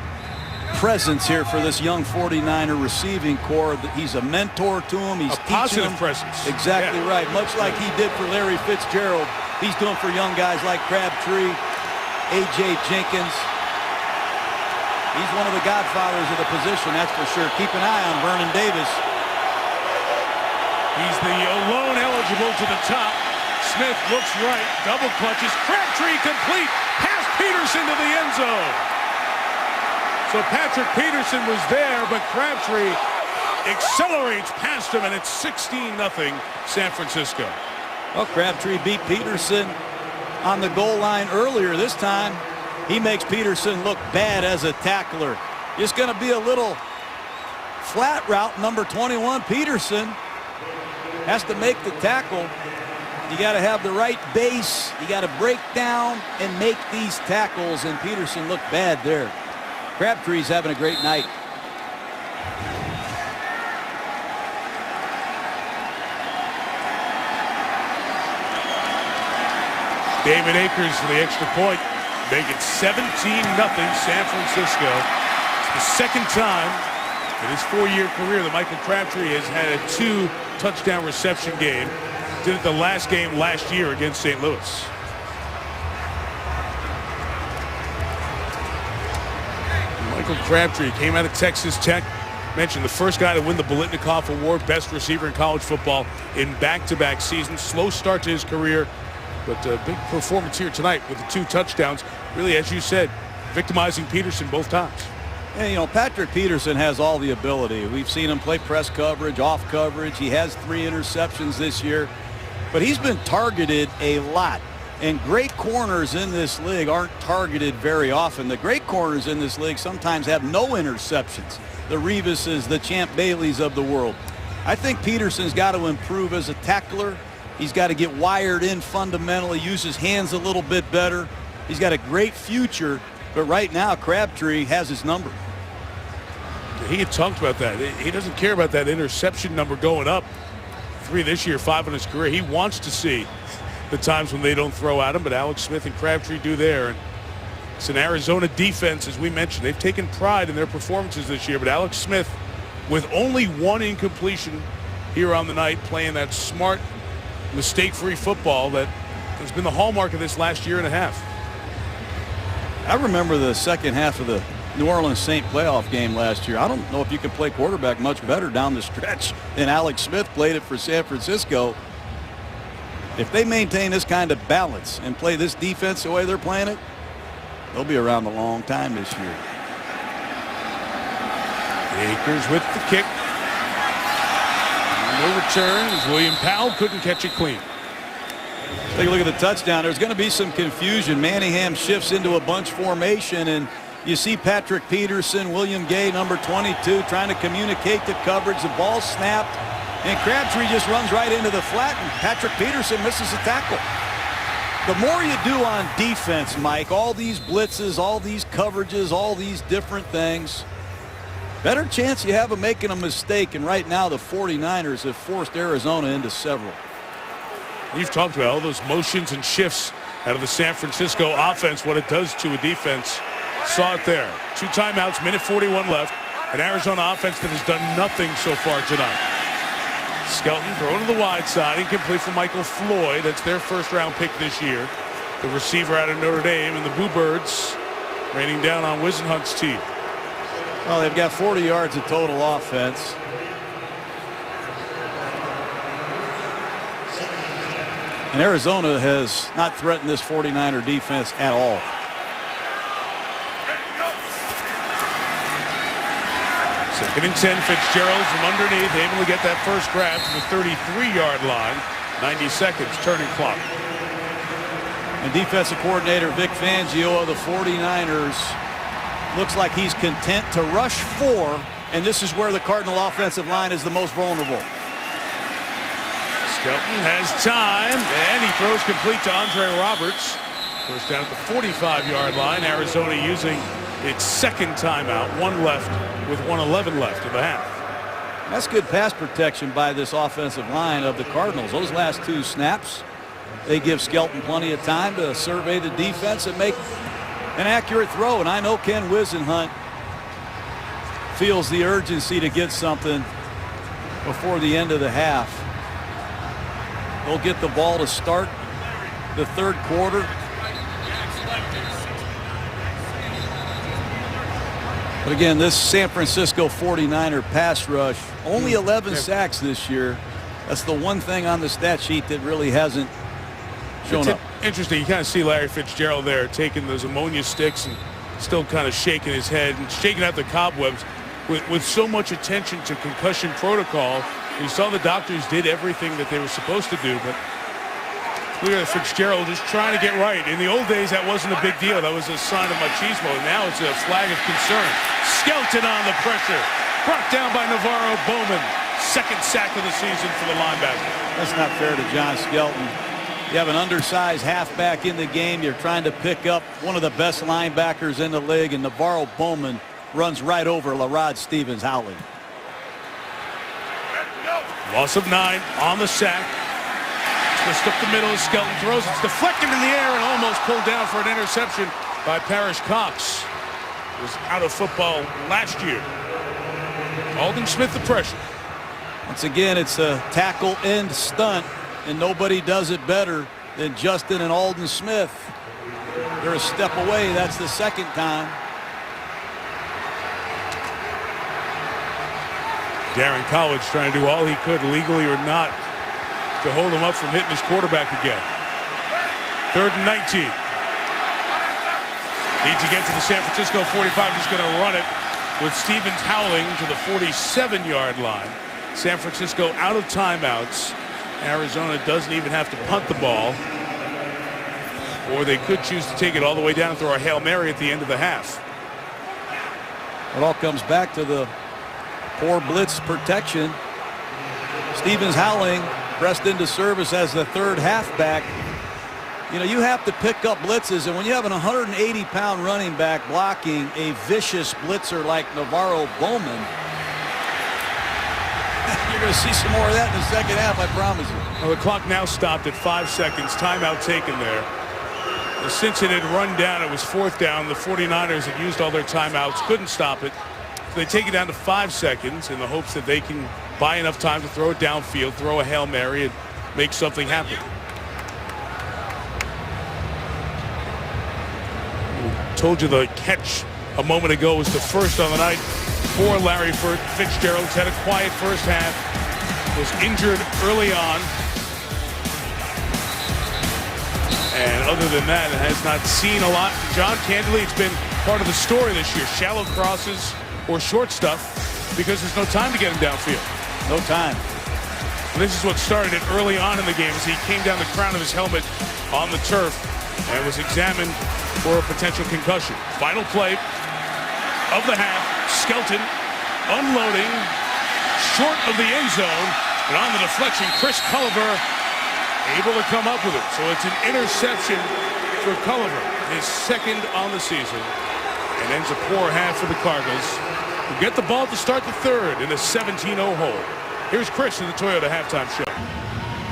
presence here for this young 49er receiving core. He's a mentor to him. He's a positive teaching presence. Exactly right. Much like he did for Larry Fitzgerald, he's doing for young guys like Crabtree, A.J. Jenkins. He's one of the godfathers of the position, that's for sure. Keep an eye on Vernon Davis. He's the alone eligible to the top. Smith looks right, double clutches. Crabtree complete. Pass Peterson to the end zone. So Patrick Peterson was there, but Crabtree accelerates past him, and it's 16-0 San Francisco. Well, Crabtree beat Peterson on the goal line earlier. This time, he makes Peterson look bad as a tackler. Just going to be a little flat route. Number 21, Peterson, has to make the tackle. You got to have the right base. You got to break down and make these tackles, and Peterson looked bad there. Crabtree's having a great night. David Akers for the extra point. Make it 17-0 San Francisco. It's the second time in his 4-year career that Michael Crabtree has had a 2-touchdown reception game. Did it the last game last year against St. Louis. Michael Crabtree came out of Texas Tech. Mentioned the first guy to win the Biletnikoff Award, best receiver in college football in back-to-back seasons. Slow start to his career, but a big performance here tonight with the 2 touchdowns. Really, as you said, victimizing Peterson both times. And, you know, Patrick Peterson has all the ability. We've seen him play press coverage, off coverage. He has 3 interceptions this year, but he's been targeted a lot. And great corners in this league aren't targeted very often. The great corners in this league sometimes have no interceptions. The Reeveses, the Champ Baileys of the world. I think Peterson's got to improve as a tackler. He's got to get wired in fundamentally, use his hands a little bit better. He's got a great future, but right now Crabtree has his number. He had talked about that. He doesn't care about that interception number going up. 3 this year, 5 in his career. He wants to see the times when they don't throw at him, but Alex Smith and Crabtree do there. And it's an Arizona defense, as we mentioned. They've taken pride in their performances this year, but Alex Smith, with only 1 incompletion here on the night, playing that smart, mistake-free football that has been the hallmark of this last year and a half. I remember the second half of the New Orleans Saint playoff game last year. I don't know if you can play quarterback much better down the stretch than Alex Smith played it for San Francisco. If they maintain this kind of balance and play this defense the way they're playing it, they'll be around a long time this year. Akers with the kick. No return as William Powell couldn't catch it clean. Take a look at the touchdown. There's going to be some confusion. Manningham shifts into a bunch formation, and you see Patrick Peterson, William Gay, number 22, trying to communicate the coverage. The ball snapped, and Crabtree just runs right into the flat, and Patrick Peterson misses a tackle. The more you do on defense, Mike, all these blitzes, all these coverages, all these different things, better chance you have of making a mistake. And right now the 49ers have forced Arizona into several. We've talked about all those motions and shifts out of the San Francisco offense, what it does to a defense. Saw it there. 2 timeouts, minute 41 left. An Arizona offense that has done nothing so far tonight. Skelton thrown to the wide side, incomplete for Michael Floyd. That's their first-round pick this year. The receiver out of Notre Dame, and the Bluebirds raining down on Wisenhunt's team. Well, they've got 40 yards of total offense. And Arizona has not threatened this 49er defense at all. Second and 10, Fitzgerald from underneath, able to get that first grab to the 33-yard line. 90 seconds, turning clock. And defensive coordinator Vic Fangio of the 49ers looks like he's content to rush 4, and this is where the Cardinal offensive line is the most vulnerable. Skelton has time, and he throws complete to Andre Roberts. First down at the 45-yard line. Arizona using its second timeout, 1 left with 1:11 left in the half. That's good pass protection by this offensive line of the Cardinals. Those last 2 snaps, they give Skelton plenty of time to survey the defense and make an accurate throw. And I know Ken Wisenhunt feels the urgency to get something before the end of the half. They'll get the ball to start the third quarter. But again, this San Francisco 49er pass rush, only 11 sacks this year. That's the one thing on the stat sheet that really hasn't shown up. Interesting. You kind of see Larry Fitzgerald there taking those ammonia sticks and still kind of shaking his head and shaking out the cobwebs with so much attention to concussion protocol. You saw the doctors did everything that they were supposed to do, but clear Fitzgerald just trying to get right. In the old days, that wasn't a big deal. That was a sign of machismo. Now it's a flag of concern. Skelton on the pressure. Brought down by Navarro Bowman. Second sack of the season for the linebacker. That's not fair to John Skelton. You have an undersized halfback in the game. You're trying to pick up one of the best linebackers in the league, and Navarro Bowman runs right over LaRod Stevens-Howling. Loss of 9 on the sack. Twist up the middle as Skelton throws. It's deflected in the air and almost pulled down for an interception by Parrish Cox. He was out of football last year. Aldon Smith the pressure. Once again, it's a tackle end stunt, and nobody does it better than Justin and Aldon Smith. They're a step away. That's the second time. Darren College trying to do all he could, legally or not, to hold him up from hitting his quarterback again. 3rd and 19. Need to get to the San Francisco 45. Just going to run it with Stevens-Howling to the 47-yard line. San Francisco out of timeouts. Arizona doesn't even have to punt the ball. Or they could choose to take it all the way down and throw a Hail Mary at the end of the half. It all comes back to the poor blitz protection. Stevens-Howling pressed into service as the third halfback. You know, you have to pick up blitzes, and when you have an 180-pound running back blocking a vicious blitzer like Navarro Bowman, you're going to see some more of that in the second half, I promise you. Well, the clock now stopped at 5 seconds. Timeout taken there. Since it had run down, it was 4th down. The 49ers had used all their timeouts, couldn't stop it. So they take it down to 5 seconds in the hopes that they can buy enough time to throw it downfield, throw a Hail Mary, and make something happen. Told you the catch a moment ago was the first on the night for Larry Fitzgerald. He's had a quiet first half. Was injured early on. And other than that, it has not seen a lot. John, candidly, it's been part of the story this year. Shallow crosses or short stuff because there's no time to get him downfield. No time. And this is what started it early on in the game as he came down the crown of his helmet on the turf and was examined for a potential concussion. Final play of the half. Skelton unloading short of the end zone. And on the deflection, Chris Culliver able to come up with it. So it's an interception for Culliver, his second on the season, and ends a poor half for the Cardinals, who get the ball to start the third in a 17-0 hole. Here's Chris in the Toyota halftime show.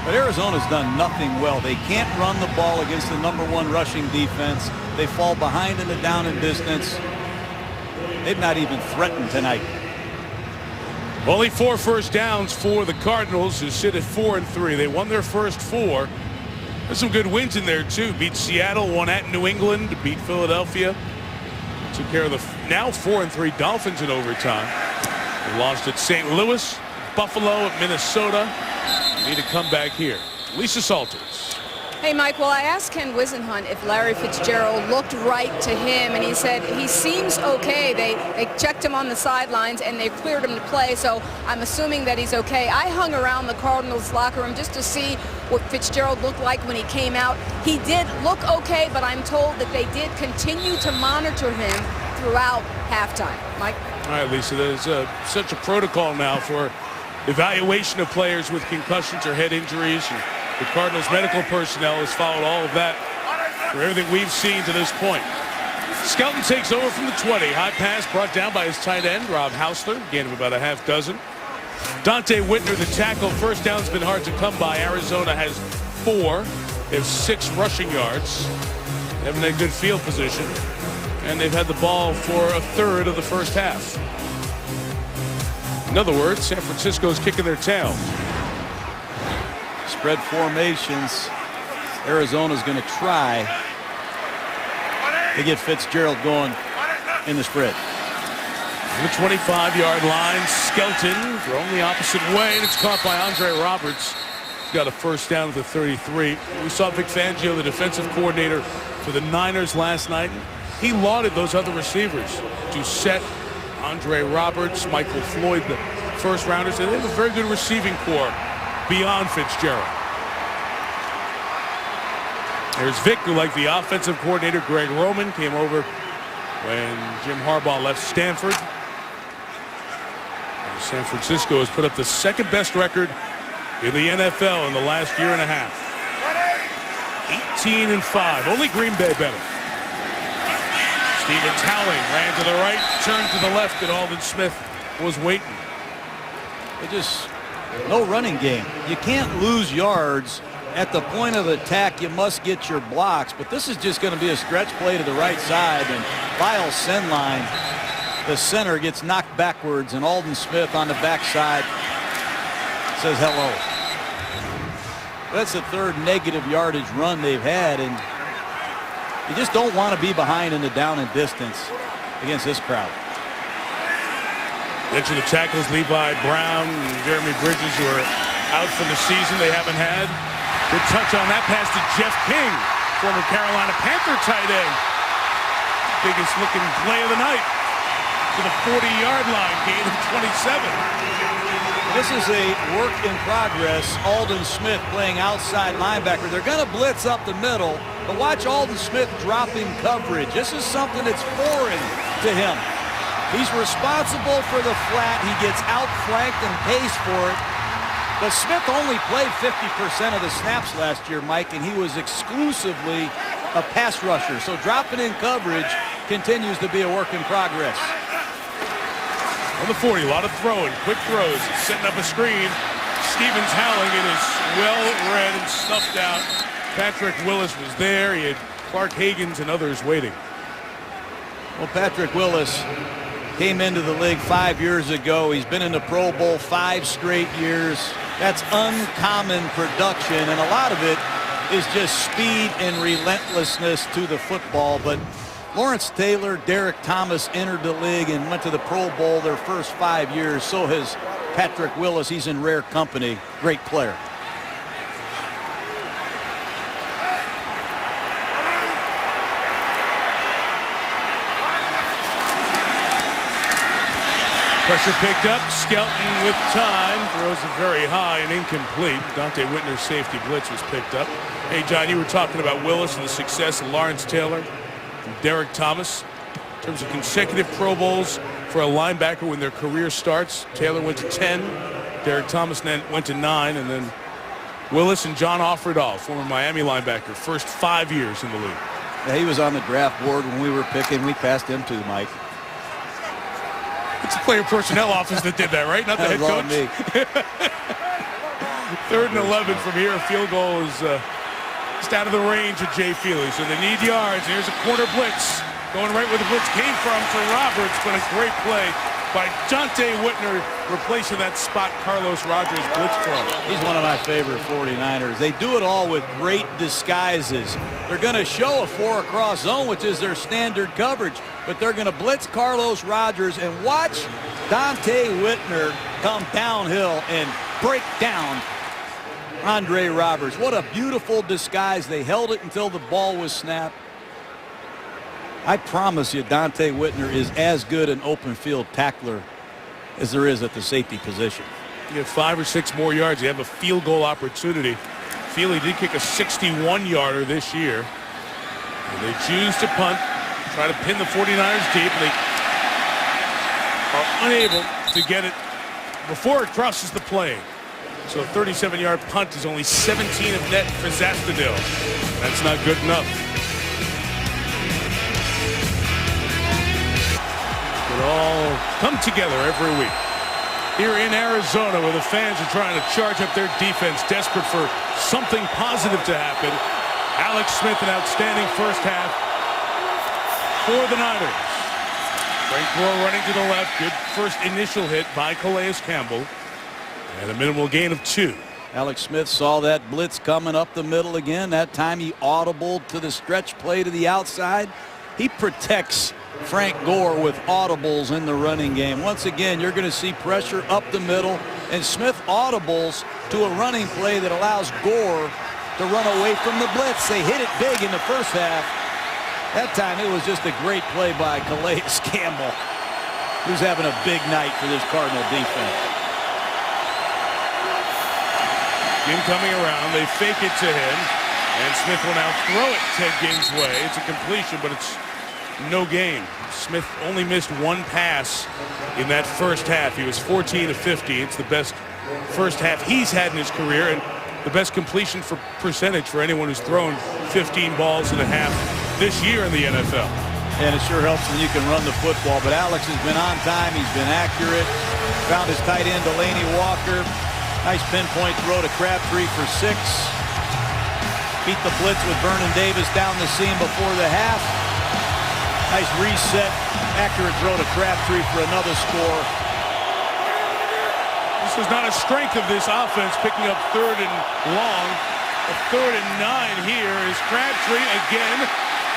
But Arizona's done nothing well. They can't run the ball against the #1 rushing defense. They fall behind in the down and distance. They've not even threatened tonight. Only 4 first downs for the Cardinals, who sit at 4-3. They won their first 4. There's some good wins in there too. Beat Seattle, won at New England, beat Philadelphia. Took care of the now 4-3 Dolphins in overtime. They lost at St. Louis, Buffalo, at Minnesota. They need to come back here. Lisa Salters. Hey, Mike, well, I asked Ken Wisenhunt if Larry Fitzgerald looked right to him, and he said he seems okay. They checked him on the sidelines, and they cleared him to play, so I'm assuming that he's okay. I hung around the Cardinals locker room just to see what Fitzgerald looked like when he came out. He did look okay, but I'm told that they did continue to monitor him throughout halftime. Mike? All right, Lisa, there's such a protocol now for evaluation of players with concussions or head injuries. And the Cardinals medical personnel has followed all of that for everything we've seen to this point. Skelton takes over from the 20. High pass brought down by his tight end, Rob Hausler. Gain of about a half dozen. Dante Whitner, the tackle. First down's been hard to come by. Arizona has 4. They have 6 rushing yards. They haven't had good field position. And they've had the ball for a third of the first half. In other words, San Francisco's kicking their tail. Spread formations. Arizona's going to try to get Fitzgerald going in the spread. The 25-yard line. Skelton thrown the opposite way, and it's caught by Andre Roberts. He's got a first down at the 33. We saw Vic Fangio, the defensive coordinator for the Niners last night. He lauded those other receivers to set Andre Roberts, Michael Floyd, the first rounders, and they have a very good receiving corps beyond Fitzgerald. There's Vic, who, like the offensive coordinator Greg Roman, came over when Jim Harbaugh left Stanford. And San Francisco has put up the second best record in the NFL in the last year and a half. 18-5. Only Green Bay better. Stevens Howling ran to the right, turned to the left, and Aldon Smith was waiting. They just no running game. You can't lose yards at the point of attack. You must get your blocks, but this is just going to be a stretch play to the right side, and Lyle Senline, the center, gets knocked backwards, and Aldon Smith on the backside says hello. That's the third negative yardage run they've had, and you just don't want to be behind in the down and distance against this crowd. Mention the tackles, Levi Brown and Jeremy Bridges, who are out for the season. They haven't had. Good touch on that pass to Jeff King, former Carolina Panther tight end. Biggest looking play of the night to the 40-yard line, gain of 27. This is a work in progress. Aldon Smith playing outside linebacker. They're going to blitz up the middle, but watch Aldon Smith dropping coverage. This is something that's foreign to him. He's responsible for the flat. He gets outflanked and pays for it. But Smith only played 50% of the snaps last year, Mike, and he was exclusively a pass rusher. So dropping in coverage continues to be a work in progress. On the 40, a lot of throwing, quick throws, setting up a screen. Stevens Howling, it is well read and stuffed out. Patrick Willis was there. He had Clark Hagans and others waiting. Well, Patrick Willis came into the league 5 years ago. He's been in the Pro Bowl 5 straight years. That's uncommon production, and a lot of it is just speed and relentlessness to the football. But Lawrence Taylor, Derek Thomas entered the league and went to the Pro Bowl their first 5 years. So has Patrick Willis. He's in rare company. Great player. Pressure picked up. Skelton with time. Throws it very high and incomplete. Dante Whitner's safety blitz was picked up. Hey, John, you were talking about Willis and the success of Lawrence Taylor and Derek Thomas. In terms of consecutive Pro Bowls for a linebacker when their career starts, Taylor went to 10. Derek Thomas went to 9. And then Willis and John Offerdahl, former Miami linebacker, first 5 years in the league. Yeah, he was on the draft board when we were picking. We passed him to Mike. It's the player personnel office that did that, right? Not the head coach. Me. 3rd and 11 from here. A field goal is just out of the range of Jay Feely. So they need yards. Here's a corner blitz. Going right where the blitz came from for Roberts, but a great play by Dante Whitner, replacing that spot Carlos Rogers blitz from. He's one of my favorite 49ers. They do it all with great disguises. They're going to show a 4 across zone, which is their standard coverage, but they're going to blitz Carlos Rogers, and watch Dante Whitner come downhill and break down Andre Roberts. What a beautiful disguise. They held it until the ball was snapped. I promise you, Dante Whitner is as good an open field tackler as there is at the safety position. You have 5 or 6 more yards. You have a field goal opportunity. Feely did kick a 61-yarder this year. And they choose to punt, try to pin the 49ers deep. They are unable to get it before it crosses the plane. So a 37-yard punt is only 17 of net for Zastadil. That's not good enough. It all come together every week. Here in Arizona, where the fans are trying to charge up their defense, desperate for something positive to happen. Alex Smith, an outstanding first half for the Niners. Frank Gore running to the left. Good first initial hit by Calais Campbell. And a minimal gain of 2. Alex Smith saw that blitz coming up the middle again. That time he audibled to the stretch play to the outside. He protects Frank Gore with audibles in the running game. Once again, you're going to see pressure up the middle, and Smith audibles to a running play that allows Gore to run away from the blitz. They hit it big in the first half. That time it was just a great play by Calais Campbell, who's having a big night for this Cardinal defense. Jim coming around, they fake it to him, and Smith will now throw it Ted Ging's way. It's a completion, but it's no gain. Smith only missed 1 pass in that first half. He was 14 of 50. It's the best first half he's had in his career, and the best completion for percentage for anyone who's thrown 15 balls and a half this year in the NFL. And it sure helps when you can run the football. But Alex has been on time. He's been accurate. Found his tight end, Delaney Walker. Nice pinpoint throw to Crabtree for 6. Beat the blitz with Vernon Davis down the seam before the half. Nice reset, accurate throw to Crabtree for another score. This is not a strength of this offense, picking up 3rd and long. A 3rd and 9 here is Crabtree again.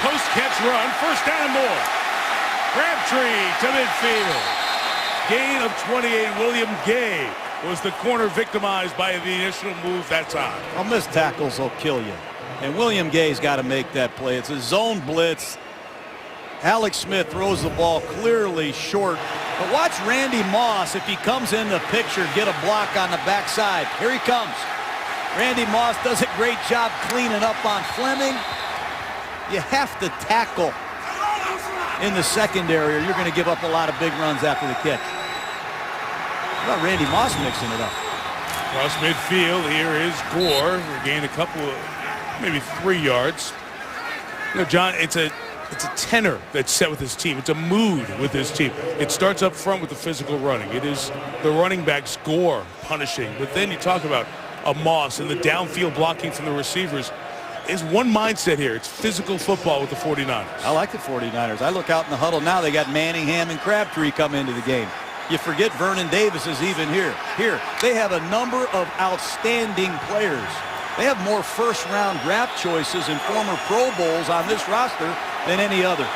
Post-catch run, first down and more. Crabtree to midfield. Gain of 28. William Gay was the corner victimized by the initial move that time. Well, missed tackles will kill you. And William Gay's got to make that play. It's a zone blitz. Alex Smith throws the ball clearly short. But watch Randy Moss, if he comes in the picture, get a block on the backside. Here he comes. Randy Moss does a great job cleaning up on Fleming. You have to tackle in the secondary or you're going to give up a lot of big runs after the catch. How about Randy Moss mixing it up? Across midfield, here is Gore. Regained a couple of, maybe 3 yards. You know, John, it's a tenor that's set with his team. It's a mood with his team. It starts up front with the physical running. It is the running backs, Gore, punishing. But then you talk about a Moss and the downfield blocking from the receivers. There's one mindset here. It's physical football with the 49ers. I like the 49ers. I look out in the huddle now. They got Manningham and Crabtree come into the game. You forget Vernon Davis is even here. They have a number of outstanding players. They have more first-round draft choices and former Pro Bowls on this roster than any other.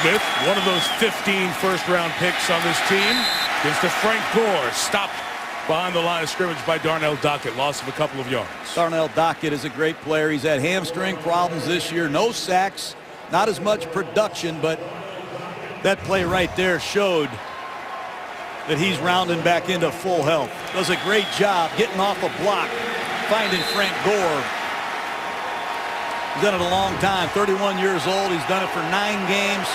Smith, one of those 15 first-round picks on this team, gives to Frank Gore. Stopped behind the line of scrimmage by Darnell Dockett. Loss of a couple of yards. Darnell Dockett is a great player. He's had hamstring problems this year. No sacks, not as much production, but that play right there showed that he's rounding back into full health. Does a great job getting off a block, finding Frank Gore. He's done it a long time, 31 years old. He's done it for 9 games.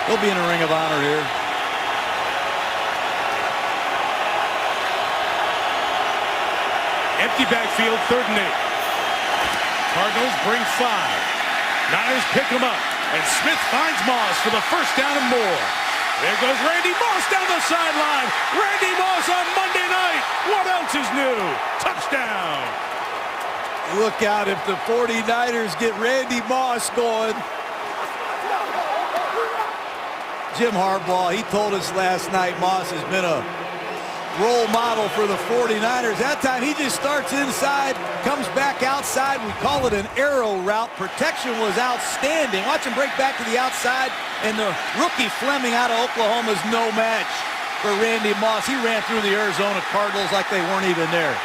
He'll be in a ring of honor here. Empty backfield, 3rd and 8. Cardinals bring 5. Niners pick him up, and Smith finds Moss for the first down and more. There goes Randy Moss down the sideline. Randy Moss on Monday night. What else is new? Touchdown. Look out if the 49ers get Randy Moss going. Jim Harbaugh, he told us last night Moss has been a role model for the 49ers. That time he just starts inside, comes back outside. We call it an arrow route. Protection was outstanding. Watch him break back to the outside, and the rookie Fleming out of Oklahoma is no match for Randy Moss. He ran through the Arizona Cardinals like they weren't even there.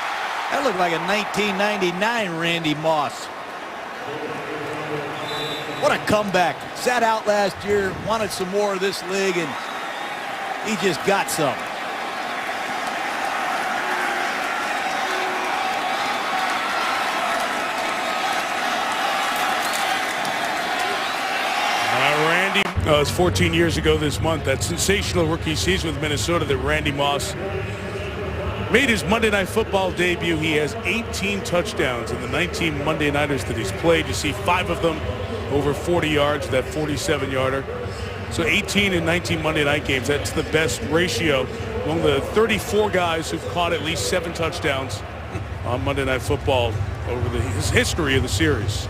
That looked like a 1999 Randy Moss. What a comeback. Sat out last year, wanted some more of this league, and he just got some. Randy, it was 14 years ago this month, that sensational rookie season with Minnesota that Randy Moss made his Monday Night Football debut. He has 18 touchdowns in the 19 Monday Nighters that he's played. You see 5 of them over 40 yards, that 47-yarder. So 18 in 19 Monday night games. That's the best ratio among the 34 guys who've caught at least 7 touchdowns on Monday Night Football over his history of the series.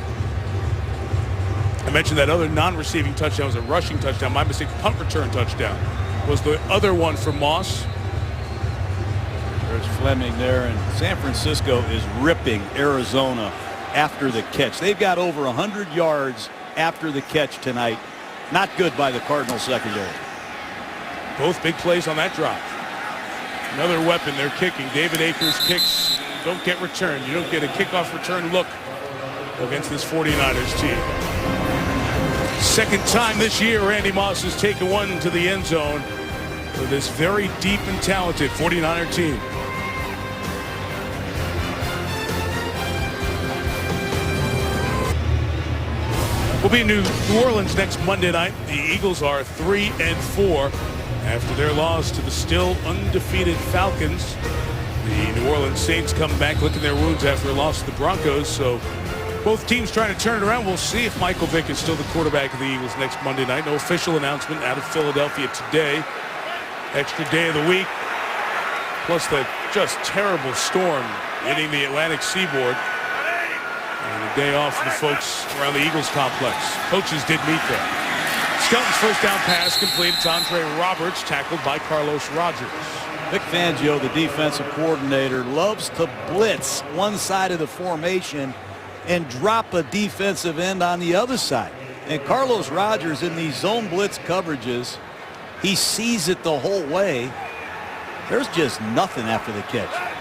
I mentioned that other non-receiving touchdown was a rushing touchdown. My mistake, punt return touchdown was the other one for Moss. There's Fleming there, and San Francisco is ripping Arizona after the catch. They've got over 100 yards after the catch tonight. Not good by the Cardinals secondary. Both big plays on that drive. Another weapon, they're kicking. David Akers kicks don't get returned. You don't get a kickoff return look against this 49ers team. Second time this year Randy Moss has taken one to the end zone for this very deep and talented 49er team. We'll be in New Orleans next Monday night. The Eagles are 3-4 after their loss to the still undefeated Falcons. The New Orleans Saints come back licking their wounds after a loss to the Broncos. So both teams trying to turn it around. We'll see if Michael Vick is still the quarterback of the Eagles next Monday night. No official announcement out of Philadelphia today. Extra day of the week. Plus the just terrible storm hitting the Atlantic seaboard. And a day off for the folks around the Eagles complex. Coaches did meet there. Skelton's first down pass completed to Andre Roberts, tackled by Carlos Rogers. Vic Fangio, the defensive coordinator, loves to blitz one side of the formation and drop a defensive end on the other side. And Carlos Rogers in these zone blitz coverages, he sees it the whole way. There's just nothing after the catch.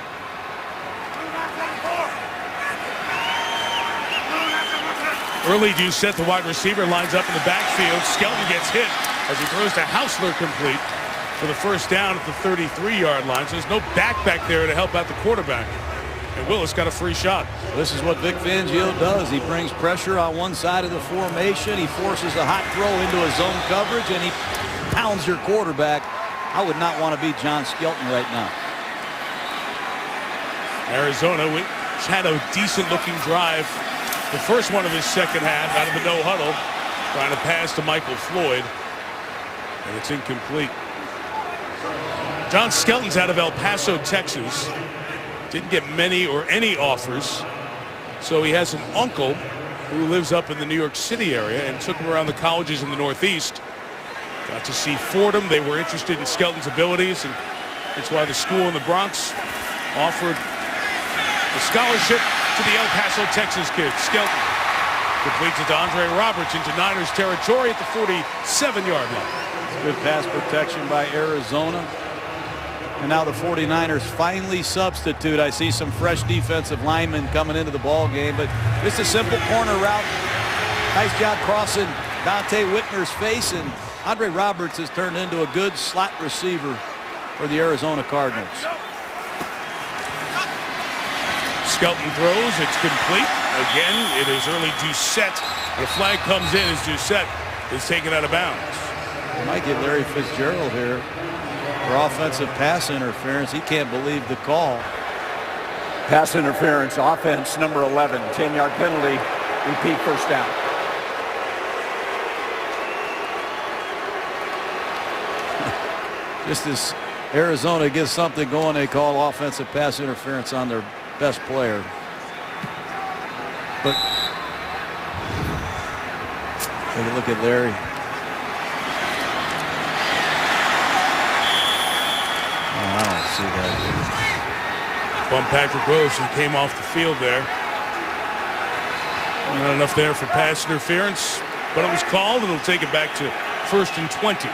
Early Doucette, the wide receiver, lines up in the backfield. Skelton gets hit as he throws to Hausler complete for the first down at the 33-yard line. So there's no back there to help out the quarterback. And Willis got a free shot. This is what Vic Fangio does. He brings pressure on one side of the formation. He forces a hot throw into a zone coverage, and he pounds your quarterback. I would not want to be John Skelton right now. Arizona, which had a decent-looking drive. The first one of his second half out of the no huddle, trying to pass to Michael Floyd, and it's incomplete. John Skelton's out of El Paso, Texas. Didn't get many or any offers, so he has an uncle who lives up in the New York City area, and took him around the colleges in the Northeast. Got to see Fordham. They were interested in Skelton's abilities, and that's why the school in the Bronx offered a scholarship to the El Paso, Texas kid. Skelton completes it to Andre Roberts into Niners territory at the 47-yard line. Good pass protection by Arizona. And now the 49ers finally substitute. I see some fresh defensive linemen coming into the ball game, but just a simple corner route. Nice job crossing Dante Whitner's face, and Andre Roberts has turned into a good slot receiver for the Arizona Cardinals. Skelton throws. It's complete. Again, it is early Doucette. The flag comes in as Doucette is taken out of bounds. They might get Larry Fitzgerald here for offensive pass interference. He can't believe the call. Pass interference, offense, number 11, 10-yard penalty, repeat first down. Just as Arizona gets something going, they call offensive pass interference on their best player. But take a look at Larry. Oh, I don't see that. Bump Patrick Wilson came off the field there. Not enough there for pass interference, but it was called, and it'll take it back to 1st and 20.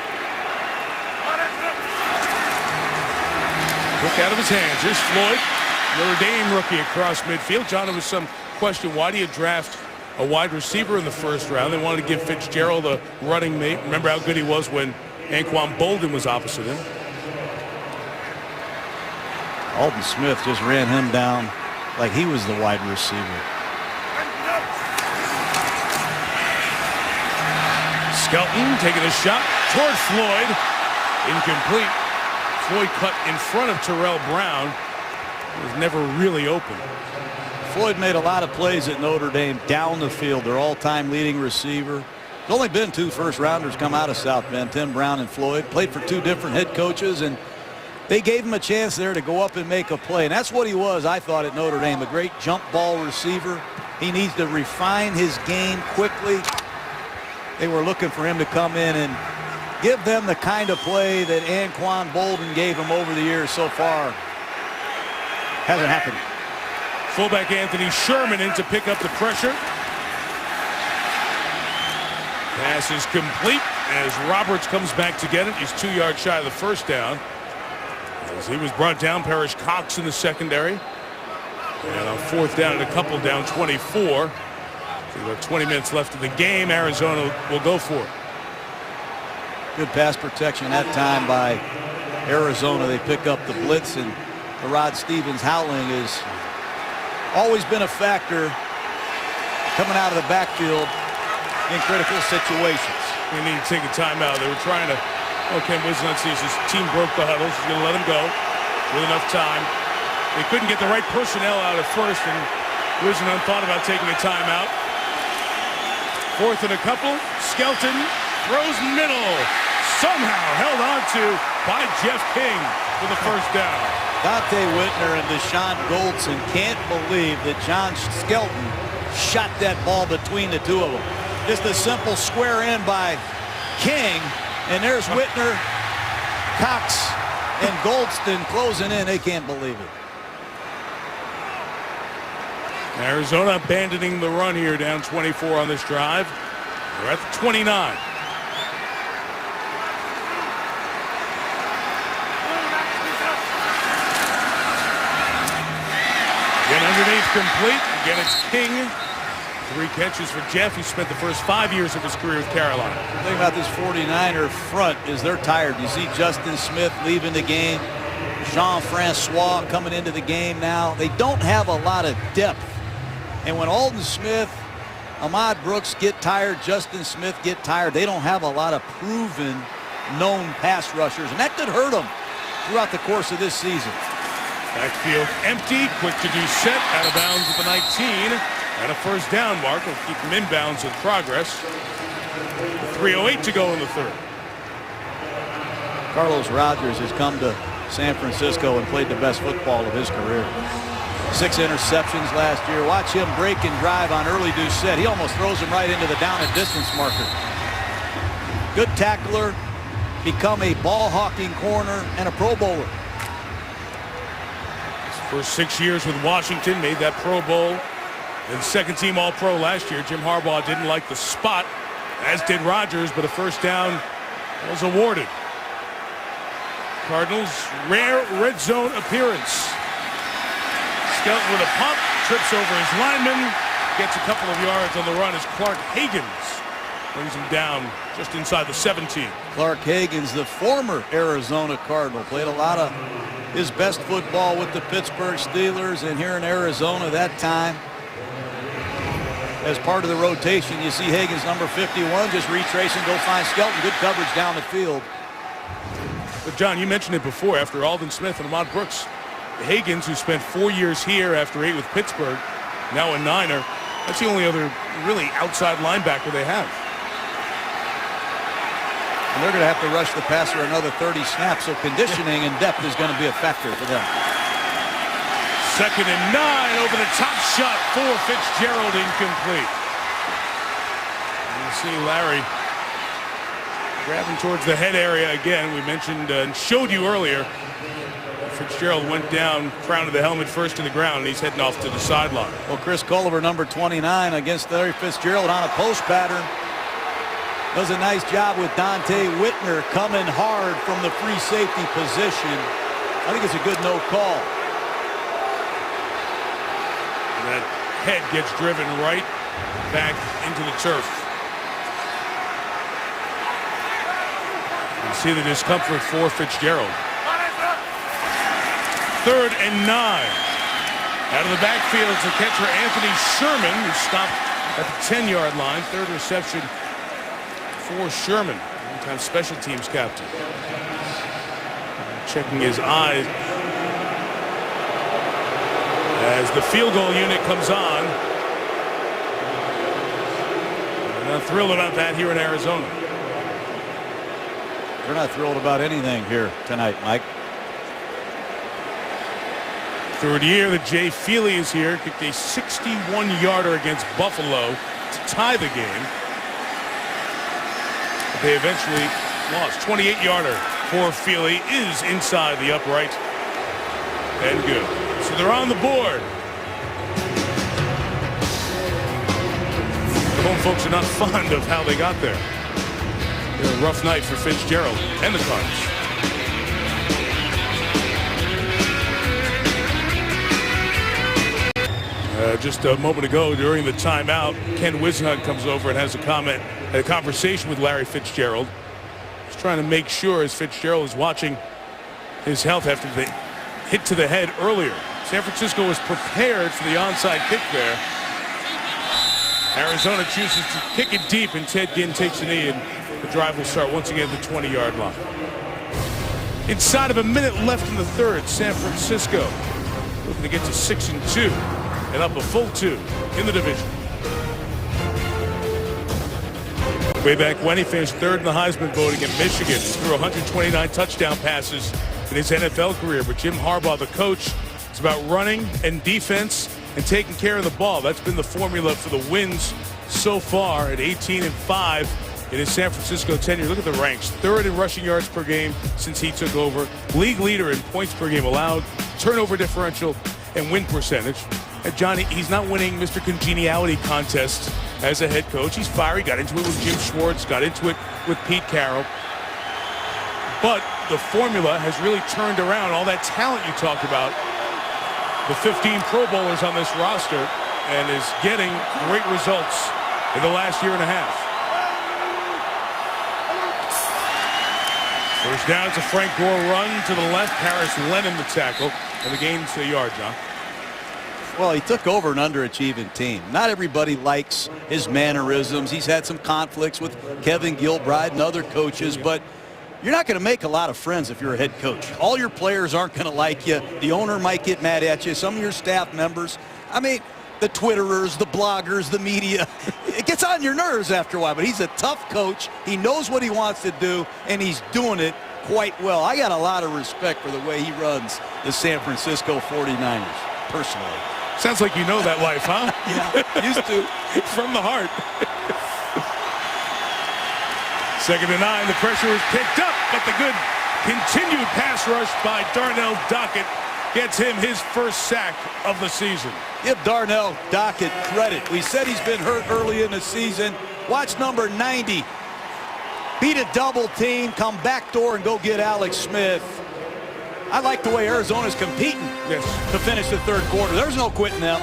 Took out of his hands. Here's Floyd, Notre Dame rookie across midfield. John, there was some question, why do you draft a wide receiver in the first round? They wanted to give Fitzgerald a running mate. Remember how good he was when Anquan Bolden was opposite him. Aldon Smith just ran him down like he was the wide receiver. Skelton taking a shot toward Floyd. Incomplete. Floyd cut in front of Terrell Brown. It was never really open. Floyd made a lot of plays at Notre Dame down the field. Their all-time leading receiver. There's only been 2 first-rounders come out of South Bend, Tim Brown and Floyd. Played for 2 different head coaches, and they gave him a chance there to go up and make a play. And that's what he was, I thought, at Notre Dame. A great jump ball receiver. He needs to refine his game quickly. They were looking for him to come in and give them the kind of play that Anquan Bolden gave him over the years so far. Hasn't happened. Fullback Anthony Sherman in to pick up the pressure. Pass is complete as Roberts comes back to get it. He's 2 yards shy of the first down. As he was brought down, Parrish Cox in the secondary. And on 4th down and a couple down, 24. So about 20 minutes left of the game. Arizona will go for it. Good pass protection that time by Arizona. They pick up the blitz, and the Rod Stevens howling has always been a factor coming out of the backfield in critical situations. They need to take a timeout. They were trying to, Ken Wisnott sees his team broke the huddle. She's going to let him go with enough time. They couldn't get the right personnel out at first, and Wisnott thought about taking a timeout. 4th and a couple. Skelton throws middle. Somehow held on to by Jeff King for the first down. Dante Whitner and Deshaun Goldson can't believe that John Skelton shot that ball between the 2 of them. Just a simple square in by King, and there's Whitner, Cox, and Goldston closing in. They can't believe it. Arizona abandoning the run here, down 24 on this drive. They're at the 29. Again, underneath complete. Again, it's King. 3 catches for Jeff. He spent the first 5 years of his career with Carolina. The thing about this 49er front is they're tired. You see Justin Smith leaving the game. Jean-Francois coming into the game now. They don't have a lot of depth. And when Aldon Smith, Ahmad Brooks get tired, Justin Smith get tired, they don't have a lot of proven, known pass rushers. And that could hurt them throughout the course of this season. Backfield empty. Quick to do set. Out of bounds at the 19. And a first down mark will keep them inbounds in progress. 3:08 to go in the 3rd. Carlos Rogers has come to San Francisco and played the best football of his career. 6 interceptions last year. Watch him break and drive on early Doucette. He almost throws him right into the down and distance marker. Good tackler, become a ball-hawking corner and a Pro Bowler. His first 6 years with Washington, made that Pro Bowl. And second-team All-Pro last year. Jim Harbaugh didn't like the spot, as did Rodgers, but a first down was awarded. Cardinals, rare red zone appearance. Skelton with a pump, trips over his lineman, gets a couple of yards on the run as Clark Higgins brings him down just inside the 17. Clark Higgins, the former Arizona Cardinal, played a lot of his best football with the Pittsburgh Steelers and here in Arizona that time. As part of the rotation, you see Higgins, number 51, just retrace and go find Skelton. Good coverage down the field. But John, you mentioned it before, after Aldon Smith and Ahmad Brooks, Higgins, who spent 4 years here after 8 with Pittsburgh, now a Niner, that's the only other really outside linebacker they have. And they're going to have to rush the passer another 30 snaps, so conditioning and depth is going to be a factor for them. 2nd and 9, over the top shot for Fitzgerald, incomplete. And you see Larry grabbing towards the head area again. We mentioned and showed you earlier, Fitzgerald went down, crown of the helmet first to the ground, and he's heading off to the sideline. Well, Chris Culliver, number 29, against Larry Fitzgerald on a post pattern. Does a nice job with Dante Whitner coming hard from the free safety position. I think it's a good no call. And that head gets driven right back into the turf. You see the discomfort for Fitzgerald. 3rd and 9. Out of the backfield to catcher Anthony Sherman, who stopped at the 10-yard line. 3rd reception for Sherman, one-time special teams captain. Checking his eyes as the field goal unit comes on. They're not thrilled about that here in Arizona. They're not thrilled about anything here tonight, Mike. 3rd year that Jay Feely is here. Kicked a 61-yarder against Buffalo to tie the game. They eventually lost. 28-yarder for Feely is inside the upright and good. So they're on the board. The home folks are not fond of how they got there. A rough night for Fitzgerald and the Cardinals. Just a moment ago during the timeout, Ken Whisenhunt comes over and has a conversation with Larry Fitzgerald. He's trying to make sure, as Fitzgerald is watching his health after the hit to the head earlier. San Francisco was prepared for the onside kick there. Arizona chooses to kick it deep, and Ted Ginn takes a knee, and the drive will start once again at the 20-yard line. Inside of a minute left in the 3rd, San Francisco looking to get to 6-2 and up a full 2 in the division. Way back when, he finished 3rd in the Heisman voting at Michigan. He threw 129 touchdown passes in his NFL career. But Jim Harbaugh, the coach, it's about running and defense and taking care of the ball. That's been the formula for the wins so far at 18-5 in his San Francisco tenure. Look at the ranks. 3rd in rushing yards per game since he took over. League leader in points per game allowed, turnover differential, and win percentage. And Johnny, he's not winning Mr. Congeniality contest as a head coach. He's fiery, got into it with Jim Schwartz, got into it with Pete Carroll. But the formula has really turned around. All that talent you talked about, the 15 Pro Bowlers on this roster, and is getting great results in the last year and a half. First down, it's a Frank Gore run to the left. Harris Lennon the tackle, and the gain's a yard, John. Well, he took over an underachieving team. Not everybody likes his mannerisms. He's had some conflicts with Kevin Gilbride and other coaches, but you're not going to make a lot of friends if you're a head coach. All your players aren't going to like you. The owner might get mad at you. Some of your staff members, I mean, the Twitterers, the bloggers, the media, it gets on your nerves after a while, but he's a tough coach. He knows what he wants to do, and he's doing it quite well. I got a lot of respect for the way he runs the San Francisco 49ers. personally. Sounds like you know that life, huh? Yeah, used to. From the heart. 2nd and 9. The pressure is picked up, but the good continued pass rush by Darnell Dockett gets him his first sack of the season. Give Darnell Dockett credit. We said he's been hurt early in the season. Watch number 90 beat a double team, come backdoor and go get Alex Smith. I like the way Arizona's competing to finish the 3rd quarter. There's no quitting them.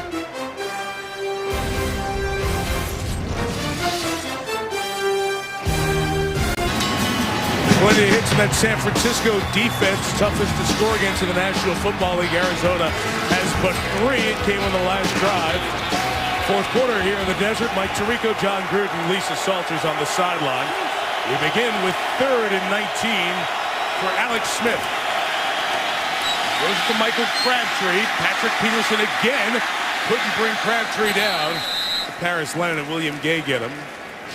Plenty of hits in that San Francisco defense, toughest to score against in the National Football League. Arizona has but 3. It came on the last drive. 4th quarter here in the desert. Mike Tirico, John Gruden, Lisa Salters on the sideline. We begin with 3rd and 19 for Alex Smith. Goes to Michael Crabtree. Patrick Peterson again. Couldn't bring Crabtree down. Paris Lennon and William Gay get him.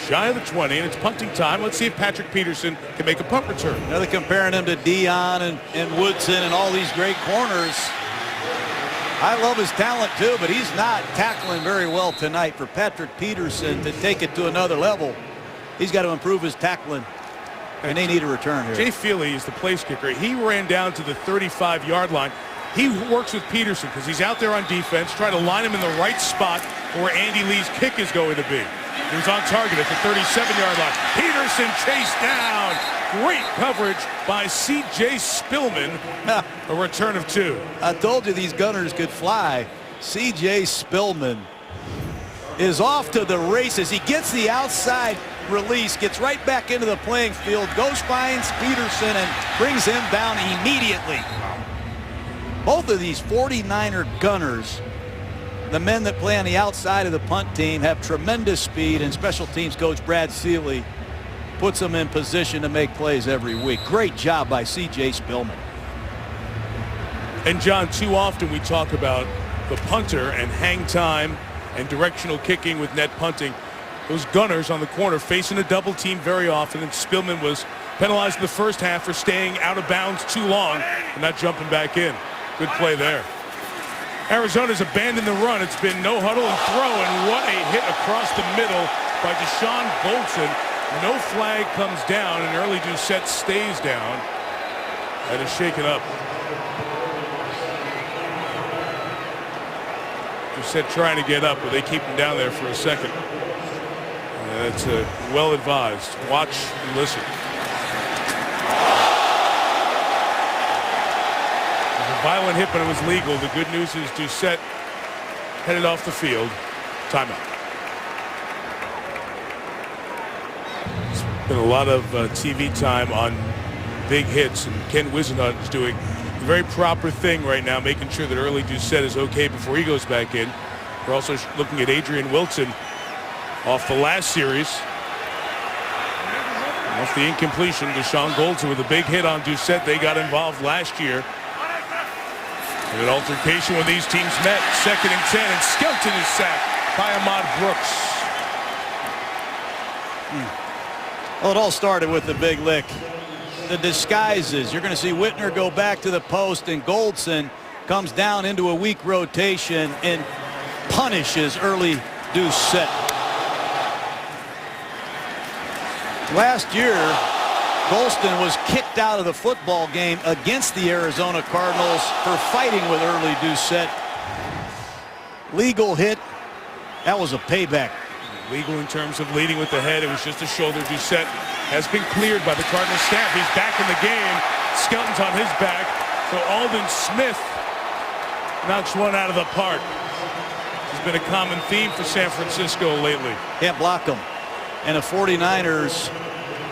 Shy of the 20, and it's punting time. Let's see if Patrick Peterson can make a punt return. Now they're comparing him to Dion and Woodson and all these great corners. I love his talent too, but he's not tackling very well tonight. For Patrick Peterson to take it to another level, he's got to improve his tackling, and they need a return here. Jay Feely is the place kicker. He ran down to the 35-yard line. He works with Peterson because he's out there on defense, trying to line him in the right spot where Andy Lee's kick is going to be. He was on target at the 37-yard line. Peterson chased down. Great coverage by C.J. Spillman. A return of 2. I told you these gunners could fly. C.J. Spillman is off to the races. He gets the outside release, gets right back into the playing field, goes, finds Peterson, and brings him down immediately. Both of these 49er gunners, the men that play on the outside of the punt team, have tremendous speed, and special teams coach Brad Seeley puts them in position to make plays every week. Great job by C.J. Spillman. And John, too often we talk about the punter and hang time and directional kicking with net punting. Those gunners on the corner facing a double team very often, and Spillman was penalized in the first half for staying out of bounds too long and not jumping back in. Good play there. Arizona's abandoned the run. It's been no huddle and throw, and what a hit across the middle by Deshaun Goldson. No flag comes down, and early Doucette stays down and is shaken up. Doucette trying to get up, but they keep him down there for a second. It's well advised. Watch and listen. Violent hit, but it was legal. The good news is Doucette headed off the field. Timeout. There's been a lot of TV time on big hits, and Ken Wisenhunt is doing a very proper thing right now, making sure that early Doucette is okay before he goes back in. We're also looking at Adrian Wilson off the last series. Off the incompletion, Deshaun Goldson with a big hit on Doucette. They got involved last year. An altercation when these teams met. 2nd and 10, and Skelton is sacked by Ahmad Brooks. Well, it all started with the big lick. The disguises. You're going to see Whitner go back to the post, and Goldson comes down into a weak rotation and punishes early Doucette. Last year, Golston was kicked out of the football game against the Arizona Cardinals for fighting with early Doucette. Legal hit. That was a payback. Legal in terms of leading with the head. It was just a shoulder. Doucette has been cleared by the Cardinals staff. He's back in the game. Skelton's on his back. So Aldon Smith knocks one out of the park. This has been a common theme for San Francisco lately. Can't block them. And the 49ers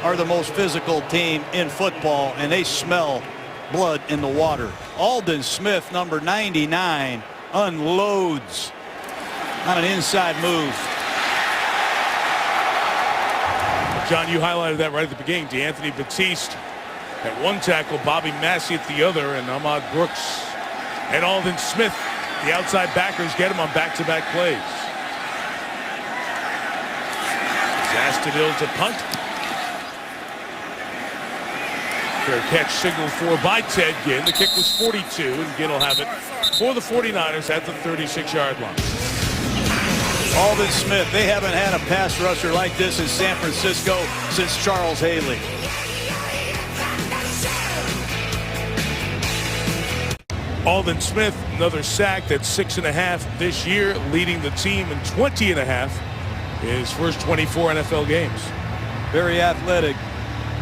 are the most physical team in football, and they smell blood in the water. Aldon Smith, number 99, unloads on an inside move. John, you highlighted that right at the beginning. DeAnthony Batiste at one tackle, Bobby Massey at the other, and Ahmad Brooks and Aldon Smith, the outside backers, get him on back-to-back plays. Zastudil to punt. Fair catch signaled for by Ted Ginn. The kick was 42, and Ginn will have it for the 49ers at the 36-yard line. Aldon Smith, they haven't had a pass rusher like this in San Francisco since Charles Haley. Aldon Smith, another sack. That's 6.5 this year, leading the team in 20.5 his first 24 NFL games. Very athletic,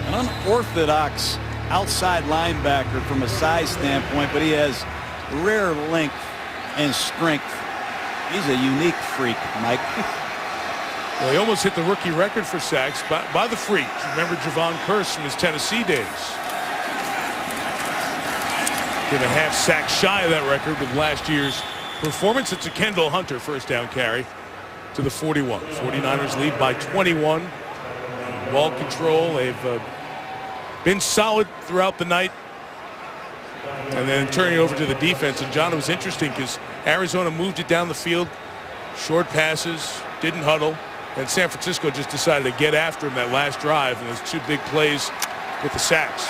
an unorthodox outside linebacker from a size standpoint, but he has rare length and strength. He's a unique freak, Mike. Well, he almost hit the rookie record for sacks by the freak. Remember Javon Curse from his Tennessee days. Did a half sack shy of that record with last year's performance. It's a Kendall Hunter first down carry to the 41. 49ers lead by 21. Ball control. They've been solid throughout the night. And then turning over to the defense. And John, it was interesting because Arizona moved it down the field. Short passes, didn't huddle. And San Francisco just decided to get after him that last drive. And those two big plays with the sacks.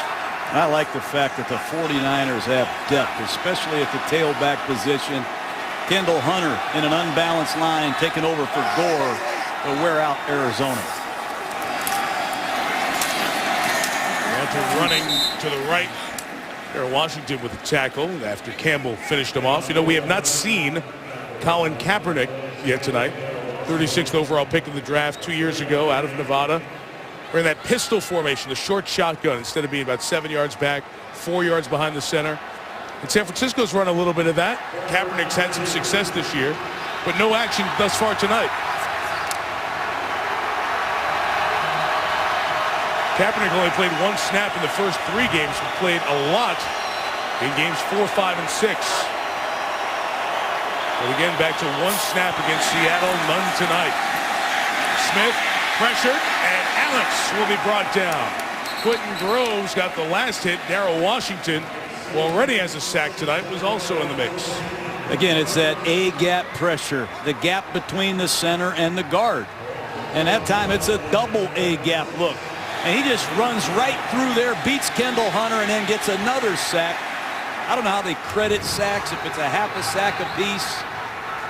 I like the fact that the 49ers have depth, especially at the tailback position. Kendall Hunter in an unbalanced line taking over for Gore to wear out Arizona. Hunter running to the right. There, Washington with the tackle after Campbell finished him off. You know, we have not seen Colin Kaepernick yet tonight. 36th overall pick in the draft 2 years ago out of Nevada. We're in that pistol formation, the short shotgun, instead of being about 7 yards back, 4 yards behind the center. And San Francisco's run a little bit of that. Kaepernick's had some success this year, but no action thus far tonight. Kaepernick only played one snap in the first 3 games, but played a lot in games 4, 5, and 6. But again, back to one snap against Seattle, none tonight. Smith pressured, and Alex will be brought down. Quentin Groves got the last hit. Darrell Washington, who already has a sack tonight, was also in the mix. Again, it's that A-gap pressure, the gap between the center and the guard. And that time it's a double A-gap look. And he just runs right through there, beats Kendall Hunter, and then gets another sack. I don't know how they credit sacks, if it's a half a sack apiece.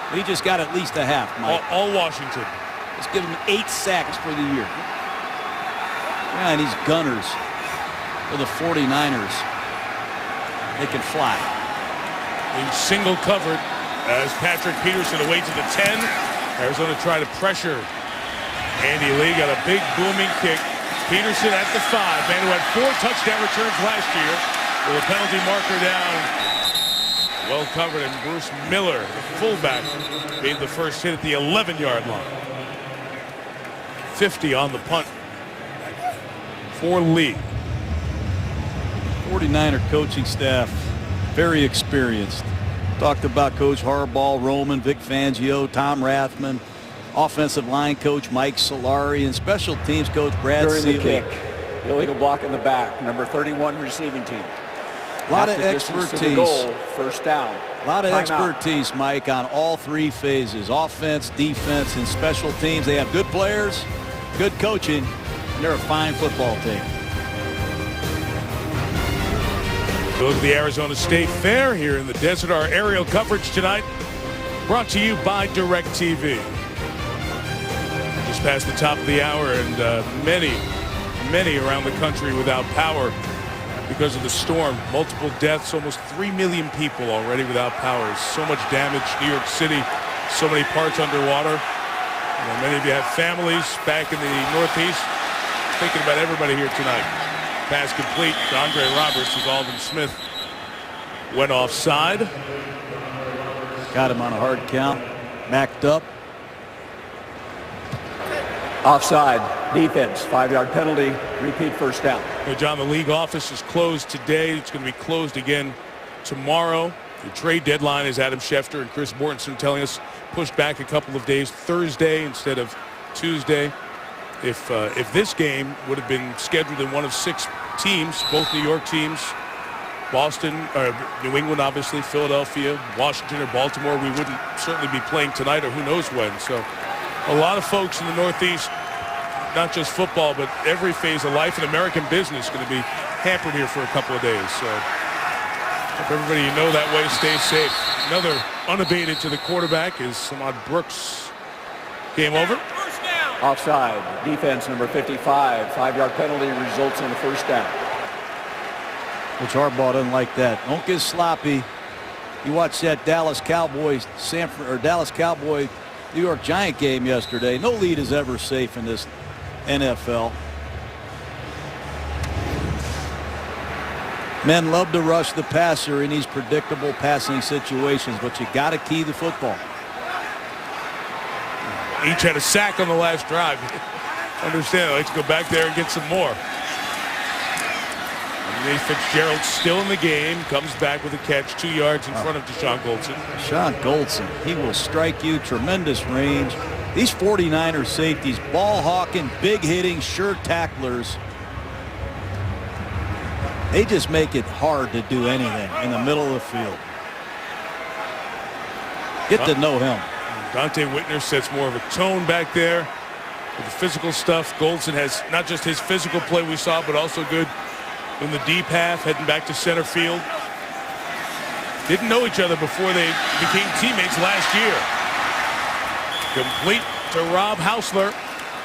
But he just got at least a half, Mike. All Washington. Let's give him 8 sacks for the year. Yeah, and these gunners for the 49ers, they can fly. Being single covered as Patrick Peterson away to the 10. Arizona tried to pressure. Andy Lee got a big booming kick. Peterson at the 5. Man who had 4 touchdown returns last year with a penalty marker down. Well covered, and Bruce Miller, the fullback, made the first hit at the 11-yard line. 50 on the punt for Lee. 49er coaching staff, very experienced. Talked about Coach Harbaugh, Roman, Vic Fangio, Tom Rathman, offensive line coach Mike Solari, and special teams coach Brad During the Seeley. kick, illegal block in the back, number 31 receiving team. A lot of Half the distance to the expertise. goal, first down. A lot of Timeout. expertise, Mike, on all 3 phases, offense, defense, and special teams. They have good players, good coaching, and they're a fine football team. Look at the Arizona State Fair here in the desert. Our aerial coverage tonight brought to you by DirecTV. Just past the top of the hour, and many around the country without power because of the storm. Multiple deaths, almost 3 million people already without power. So much damage. New York City, so many parts underwater. You know, many of you have families back in the Northeast. Thinking about everybody here tonight. Pass complete to Andre Roberts as Aldon Smith went offside. Got him on a hard count, backed up. Offside, defense, 5-yard penalty, repeat first down. You know, John, the league office is closed today. It's going to be closed again tomorrow. The trade deadline, as Adam Schefter and Chris Mortensen telling us, pushed back a couple of days, Thursday instead of Tuesday. If this game would have been scheduled in one of 6 teams, both New York teams, Boston, or New England, obviously, Philadelphia, Washington, or Baltimore, we wouldn't certainly be playing tonight or who knows when. So a lot of folks in the Northeast, not just football, but every phase of life and American business going to be hampered here for a couple of days. So Everybody you know that way stays safe. Another unabated to the quarterback is Samad Brooks. Game over. Offside. Defense number 55. 5-yard penalty results in a first down. Which Harbaugh doesn't like that. Don't get sloppy. You watched that Dallas Cowboy New York Giant game yesterday. No lead is ever safe in this NFL. Men love to rush the passer in these predictable passing situations, but you got to key the football. Each had a sack on the last drive. Understand, let's go back there and get some more. Underneath, Fitzgerald still in the game, comes back with a catch 2 yards in front of Deshaun Goldson. Deshaun Goldson, he will strike you. Tremendous range. These 49er safeties, ball hawking, big hitting, sure tacklers. They just make it hard to do anything in the middle of the field. Get to know him. Dante Whitner sets more of a tone back there with the physical stuff. Goldson has not just his physical play we saw, but also good in the deep half, heading back to center field. Didn't know each other before they became teammates last year. Complete to Rob Hausler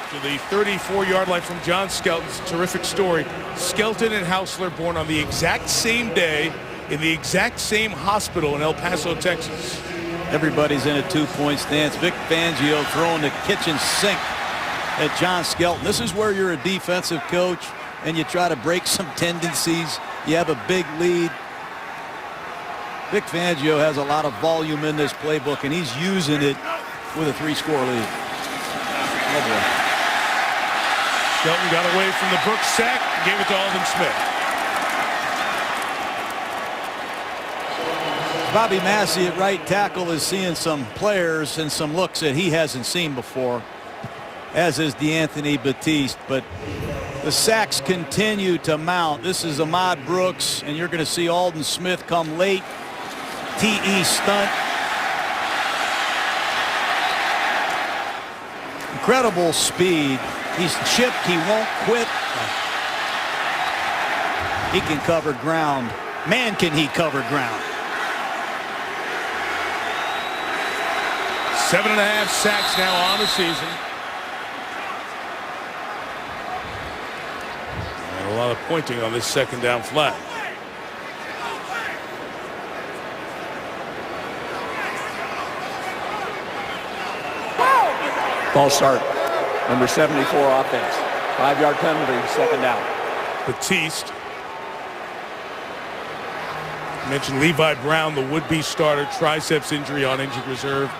to the 34-yard line from John Skelton's terrific story. Skelton and Hausler born on the exact same day in the exact same hospital in El Paso, Texas. Everybody's in a two-point stance. Vic Fangio throwing the kitchen sink at John Skelton. This is where you're a defensive coach and you try to break some tendencies. You have a big lead. Vic Fangio has a lot of volume in this playbook, and he's using it with a 3-score lead. Oh boy. Skelton got away from the Brooks sack, gave it to Aldon Smith. Bobby Massey at right tackle is seeing some players and some looks that he hasn't seen before, as is DeAnthony Batiste. But the sacks continue to mount. This is Ahmad Brooks, and you're going to see Aldon Smith come late. TE stunt. Incredible speed. He's chipped. He won't quit. He can cover ground. Man, can he cover ground. 7.5 sacks now on the season. And a lot of pointing on this second down flat. False start. Number 74 offense. 5-yard penalty, second down. Batiste. Mentioned Levi Brown, the would-be starter, triceps injury on injured reserve.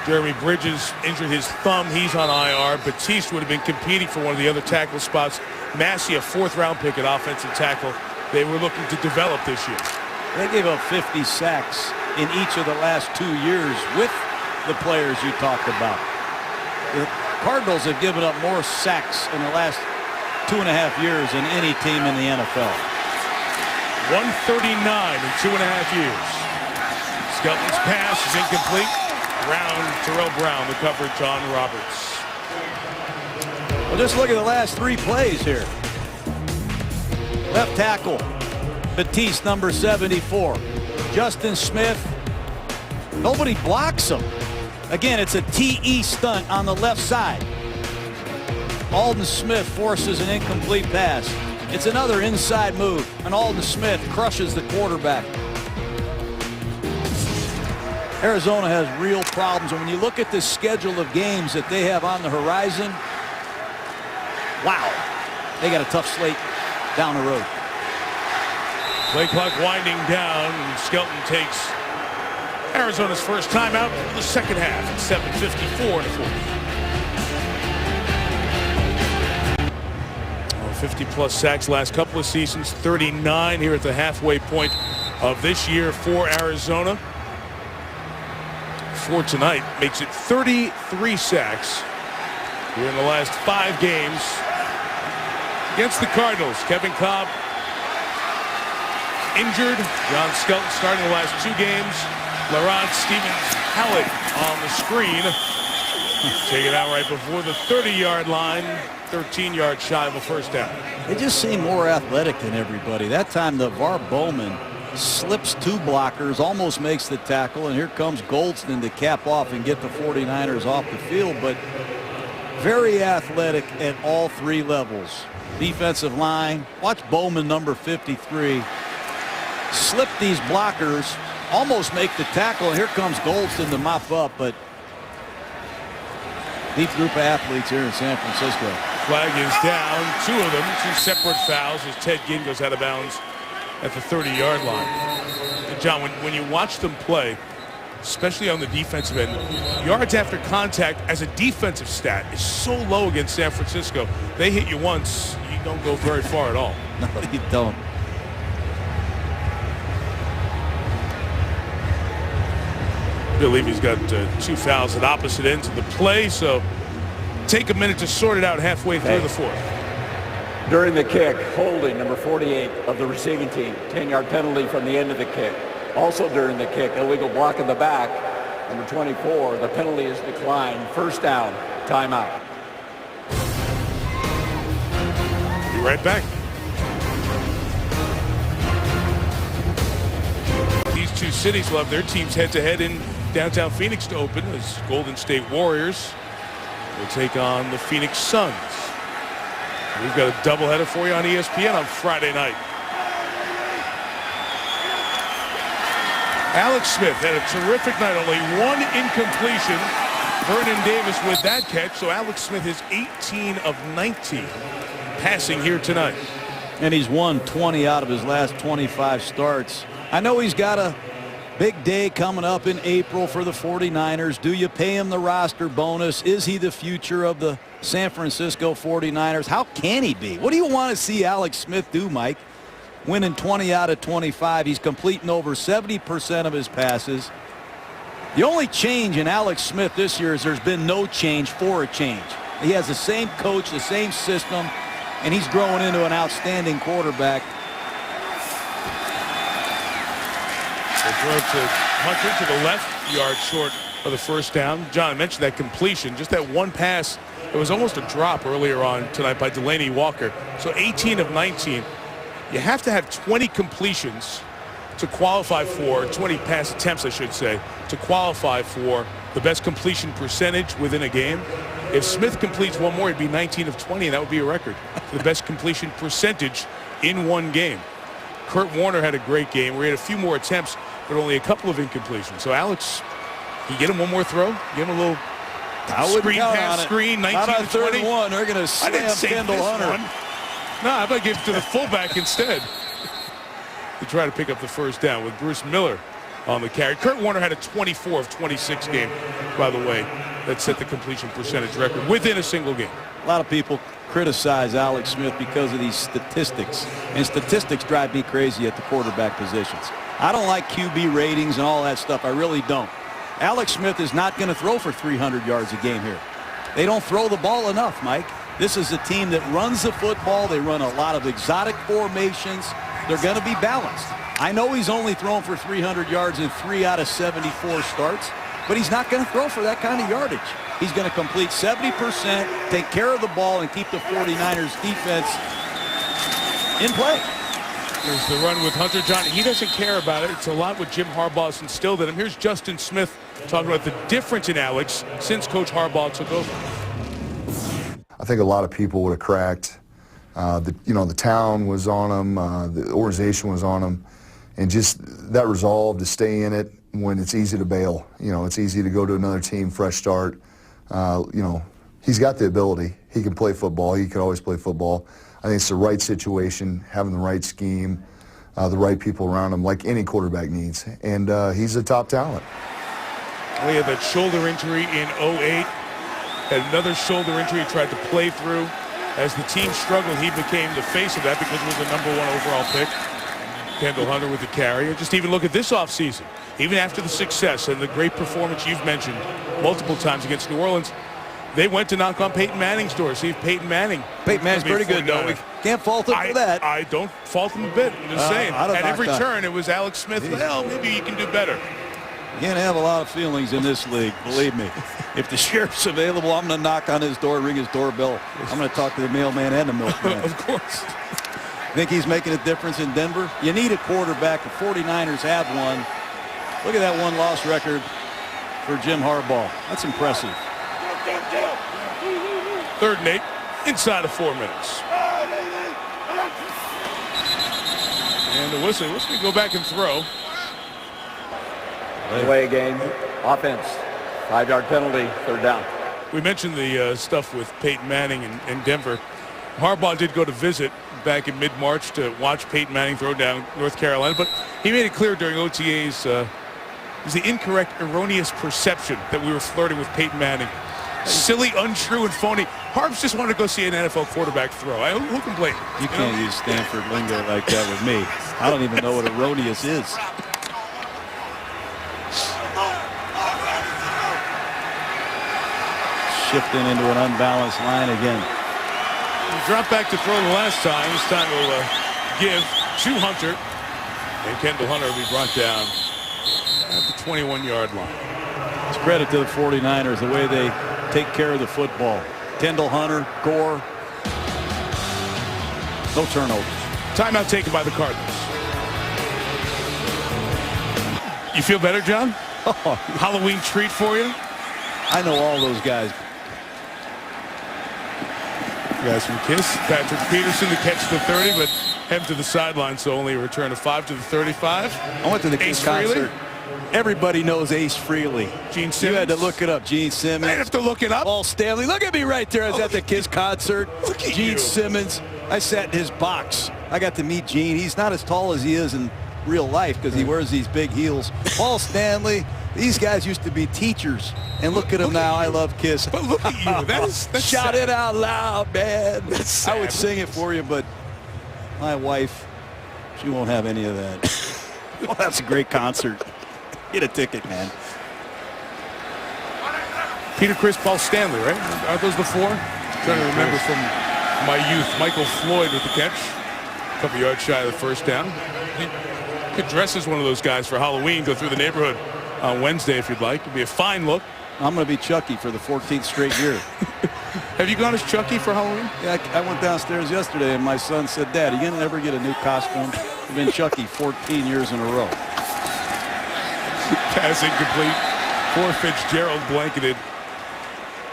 Jeremy Bridges injured his thumb. He's on IR. Batiste would have been competing for one of the other tackle spots. Massey, a 4th-round pick at offensive tackle. They were looking to develop this year. They gave up 50 sacks in each of the last 2 years with the players you talked about. The Cardinals have given up more sacks in the last 2.5 years than any team in the NFL. 139 in 2.5 years. Skelton's pass is incomplete. Terrell Brown, the coverage on Roberts. Well, just look at the last 3 plays here. Left tackle, Batiste, number 74. Justin Smith, nobody blocks him. Again, it's a TE stunt on the left side. Aldon Smith forces an incomplete pass. It's another inside move, and Aldon Smith crushes the quarterback. Arizona has real problems, and when you look at the schedule of games that they have on the horizon, wow, they got a tough slate down the road. Play clock winding down, and Skelton takes Arizona's first timeout for the second half at 7:54 in the fourth. 50-plus sacks last couple of seasons, 39 here at the halfway point of this year for Arizona. For tonight makes it 33 sacks here in the last 5 games against the Cardinals. Kevin Cobb injured. John Skelton starting the last 2 games. LaRon Stevens-Hallett on the screen. Taken out right before the 30-yard line. 13 yards shy of a first down. They just seem more athletic than everybody. That time, LeVar Bowman slips 2 blockers, almost makes the tackle, and here comes Goldston to cap off and get the 49ers off the field. But very athletic at all 3 levels. Defensive line, watch Bowman, number 53, slip these blockers, almost make the tackle, and here comes Goldston to mop up. But deep group of athletes here in San Francisco. Flag is down, 2 of them, 2 separate fouls as Ted Ginn goes out of bounds at the 30-yard line. And John, when you watch them play, especially on the defensive end, yards after contact as a defensive stat is so low against San Francisco. They hit you once, you don't go very far at all. No, you don't. Bill Levy's got 2 fouls at opposite ends of the play, so take a minute to sort it out halfway through the 4th. During the kick, holding number 48 of the receiving team, 10-yard penalty from the end of the kick. Also during the kick, illegal block in the back, number 24. The penalty is declined. First down, timeout. Be right back. These 2 cities will have their teams head-to-head in downtown Phoenix to open as Golden State Warriors will take on the Phoenix Suns. We've got a doubleheader for you on ESPN on Friday night. Alex Smith had a terrific night. Only 1 incompletion. Vernon Davis with that catch. So Alex Smith is 18 of 19 passing here tonight. And he's won 20 out of his last 25 starts. I know he's got a big day coming up in April for the 49ers. Do you pay him the roster bonus? Is he the future of the San Francisco 49ers? How can he be? What do you want to see Alex Smith do, Mike? Winning 20 out of 25. He's completing over 70% of his passes. The only change in Alex Smith this year is there's been no change for a change. He has the same coach, the same system, and he's growing into an outstanding quarterback. They throw to Hunter to the left, yard short of the first down. John mentioned that completion, just that one pass. It was almost a drop earlier on tonight by Delaney Walker. So 18 of 19. You have to have 20 completions to qualify for, 20 pass attempts, I should say, to qualify for the best completion percentage within a game. If Smith completes one more, he'd be 19 of 20, and that would be a record for the best completion percentage in one game. Kurt Warner had a great game where he had a few more attempts, but only a couple of incompletions. So Alex, you get him one more throw, give him a little screen pass screen, 19 to 20. One, they're going to slam Kendall Hunter. One. No, I'm going to give it to the fullback instead to try to pick up the first down with Bruce Miller on the carry. Kurt Warner had a 24 of 26 game, by the way, that set the completion percentage record within a single game. A lot of people criticize Alex Smith because of these statistics, and statistics drive me crazy at the quarterback positions. I don't like QB ratings and all that stuff. I really don't. Alex Smith is not going to throw for 300 yards a game here. They don't throw the ball enough, Mike. This is a team that runs the football. They run a lot of exotic formations. They're going to be balanced. I know he's only thrown for 300 yards in 3 out of 74 starts, but he's not going to throw for that kind of yardage. He's going to complete 70%, take care of the ball, and keep the 49ers defense in play. There's the run with Hunter. John, he doesn't care about it. It's a lot what Jim Harbaugh's instilled in him. Here's Justin Smith talking about the difference in Alex since Coach Harbaugh took over. I think a lot of people would have cracked. The town was on him, the organization was on him, and just that resolve to stay in it when it's easy to bail. It's easy to go to another team, fresh start. He's got the ability. He can play football. He can always play football. I think it's the right situation, having the right scheme, the right people around him, like any quarterback needs. And he's a top talent. He had that shoulder injury in 08. Had another shoulder injury he tried to play through. As the team struggled, he became the face of that because he was the #1 overall pick. Kendall Hunter with the carry. And just even look at this offseason. Even after the success and the great performance you've mentioned multiple times against New Orleans, they went to knock on Peyton Manning's door. See if Peyton Manning. Peyton Manning's pretty good, though. We can't fault him for that. I don't fault him a bit. I'm just saying. At every turn, it was Alex Smith. Well, maybe he can do better. You can't have a lot of feelings in this league, believe me. If the sheriff's available, I'm going to knock on his door, ring his doorbell. I'm going to talk to the mailman and the milkman. Of course. Think he's making a difference in Denver? You need a quarterback. The 49ers have one. Look at that one-loss record for Jim Harbaugh. That's impressive. 3rd and 8, inside of 4 minutes. And the whistle. Let's go back and throw. Away game, offense, 5-yard penalty, 3rd down. We mentioned the stuff with Peyton Manning in Denver. Harbaugh did go to visit back in mid-March to watch Peyton Manning throw down North Carolina, but he made it clear during OTAs it was the incorrect, erroneous perception that we were flirting with Peyton Manning. Silly, untrue, and phony. Harbs just wanted to go see an NFL quarterback throw. Who can blame him? You can't use Stanford lingo like that with me. I don't even know what erroneous is. Shifting into an unbalanced line again. He dropped back to throw the last time. This time he'll give to Hunter. And Kendall Hunter will be brought down at the 21-yard line. It's credit to the 49ers, the way they take care of the football. Kendall Hunter, Gore. No turnovers. Timeout taken by the Cardinals. You feel better, John? Oh, Halloween treat for you? I know all those guys. Guys from Kiss. Patrick Peterson to catch the 30, but head to the sideline, so only a return of 5 to the 35. I went to the Kiss concert. Everybody knows Ace Frehley. Gene Simmons. You had to look it up. Gene Simmons. I have to look it up. Paul Stanley. Look at me right there. I was at the Kiss concert. Look at Gene you. Simmons. I sat in his box. I got to meet Gene. He's not as tall as he is in real life because he wears these big heels. Paul Stanley. These guys used to be teachers. And look at him now. I love Kiss. But look at you. That's Shout sad. it out loud, man. That's sad. I would sing it for you, but my wife, she won't have any of that. Well, that's a great concert. Get a ticket, man. Peter Chris, Paul Stanley, right? Aren't those the 4? I'm trying to remember from my youth. Michael Floyd with the catch. A couple yards shy of the first down. You could dress as one of those guys for Halloween. Go through the neighborhood on Wednesday if you'd like. It'd be a fine look. I'm going to be Chucky for the 14th straight year. Have you gone as Chucky for Halloween? Yeah, I went downstairs yesterday and my son said, Dad, are you going to ever get a new costume? I've been Chucky 14 years in a row. Pass incomplete for Fitzgerald, blanketed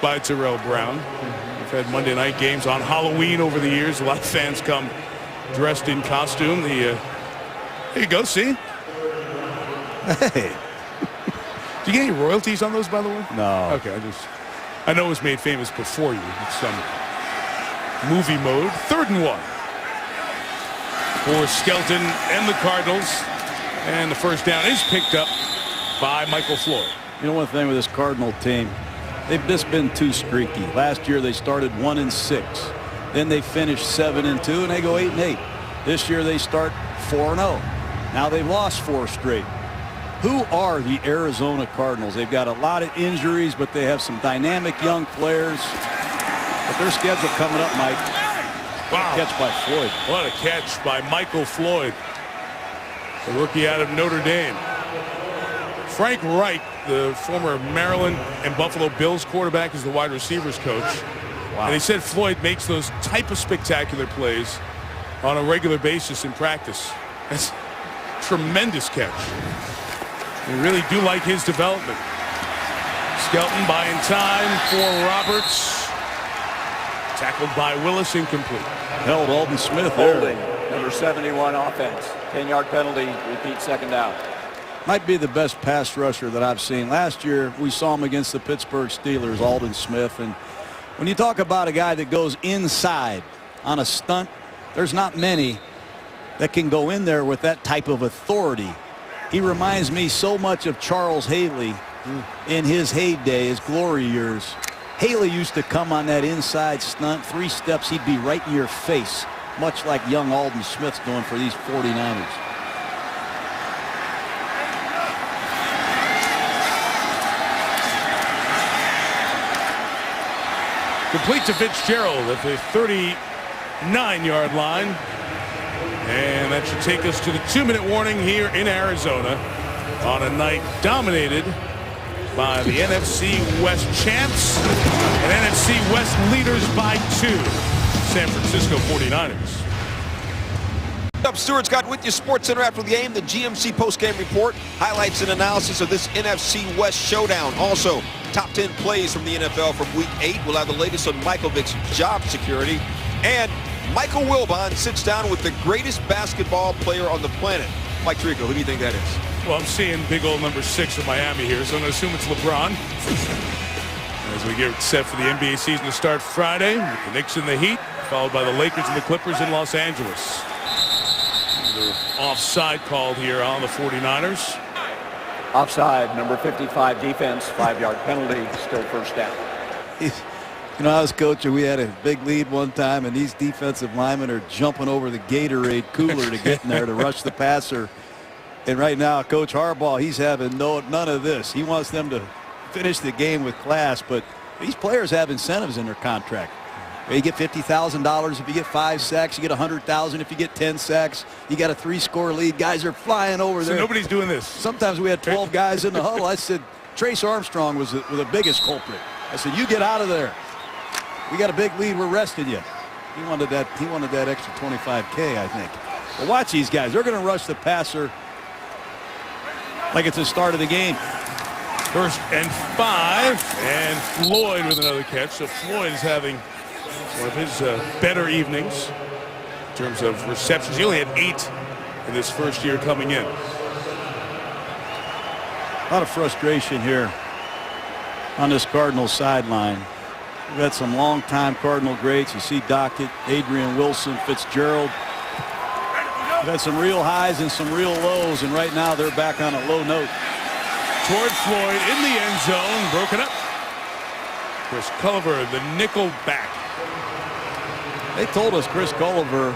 by Terrell Brown. We've had Monday night games on Halloween over the years. A lot of fans come dressed in costume. There you go, see? Hey. Do you get any royalties on those, by the way? No. Okay, I know it was made famous before you. It's some movie mode. 3rd and 1 for Skelton and the Cardinals. And the first down is picked up by Michael Floyd. You know one thing with this Cardinal team, they've just been too streaky. Last year they started 1-6. Then they finished 7-2 and they go 8-8. This year they start 4-0. Now they've lost 4 straight. Who are the Arizona Cardinals? They've got a lot of injuries, but they have some dynamic young players. But their schedule coming up, Mike. Wow. Catch by Floyd. What a catch by Michael Floyd, the rookie out of Notre Dame. Frank Reich, the former Maryland and Buffalo Bills quarterback, is the wide receivers coach. Wow. And he said Floyd makes those type of spectacular plays on a regular basis in practice. That's a tremendous catch. We really do like his development. Skelton buying time for Roberts. Tackled by Willis, incomplete. Held Alden Smith there. Holding, number 71 offense. 10-yard penalty, repeat 2nd down. Might be the best pass rusher that I've seen. Last year, we saw him against the Pittsburgh Steelers, Alden Smith. And when you talk about a guy that goes inside on a stunt, there's not many that can go in there with that type of authority. He reminds me so much of Charles Haley in his heyday, his glory years. Haley used to come on that inside stunt. 3 steps, he'd be right in your face, much like young Alden Smith's doing for these 49ers. Complete to Fitzgerald at the 39-yard line. And that should take us to the 2-minute warning here in Arizona on a night dominated by the NFC West champs and NFC West leaders by 2, San Francisco 49ers. Up, Stuart Scott with you, Sports Center after the game. The GMC postgame report highlights and analysis of this NFC West showdown. Also, top 10 plays from the NFL from Week 8. We'll have the latest on Michael Vick's job security. And Michael Wilbon sits down with the greatest basketball player on the planet. Mike Tirico, who do you think that is? Well, I'm seeing big old number 6 of Miami here, so I'm going to assume it's LeBron. As we get set for the NBA season to start Friday, with the Knicks and the Heat, followed by the Lakers and the Clippers in Los Angeles. Offside called here on the 49ers. Offside, number 55 defense, 5-yard penalty, still first down. You know, I was coaching, we had a big lead one time, and these defensive linemen are jumping over the Gatorade cooler to get in there to rush the passer. And right now, Coach Harbaugh, he's having none of this. He wants them to finish the game with class, but these players have incentives in their contract. You get $50,000 if you get 5 sacks. You get $100,000 if you get 10 sacks. You got a 3-score lead. Guys are flying over there. So nobody's doing this. Sometimes we had 12 guys in the huddle. I said, Trace Armstrong was the biggest culprit. I said, you get out of there. We got a big lead. We're resting you. He wanted that extra $25K, I think. But watch these guys. They're going to rush the passer like it's the start of the game. 1st and 5, and Floyd with another catch. So Floyd is having one of his better evenings in terms of receptions. He only had 8 in this first year coming in. A lot of frustration here on this Cardinals sideline. We've had some longtime Cardinal greats. You see Dockett, Adrian Wilson, Fitzgerald. We've had some real highs and some real lows, and right now they're back on a low note. Toward Floyd in the end zone, broken up. Chris Culliver, the nickel back. They told us Chris Culliver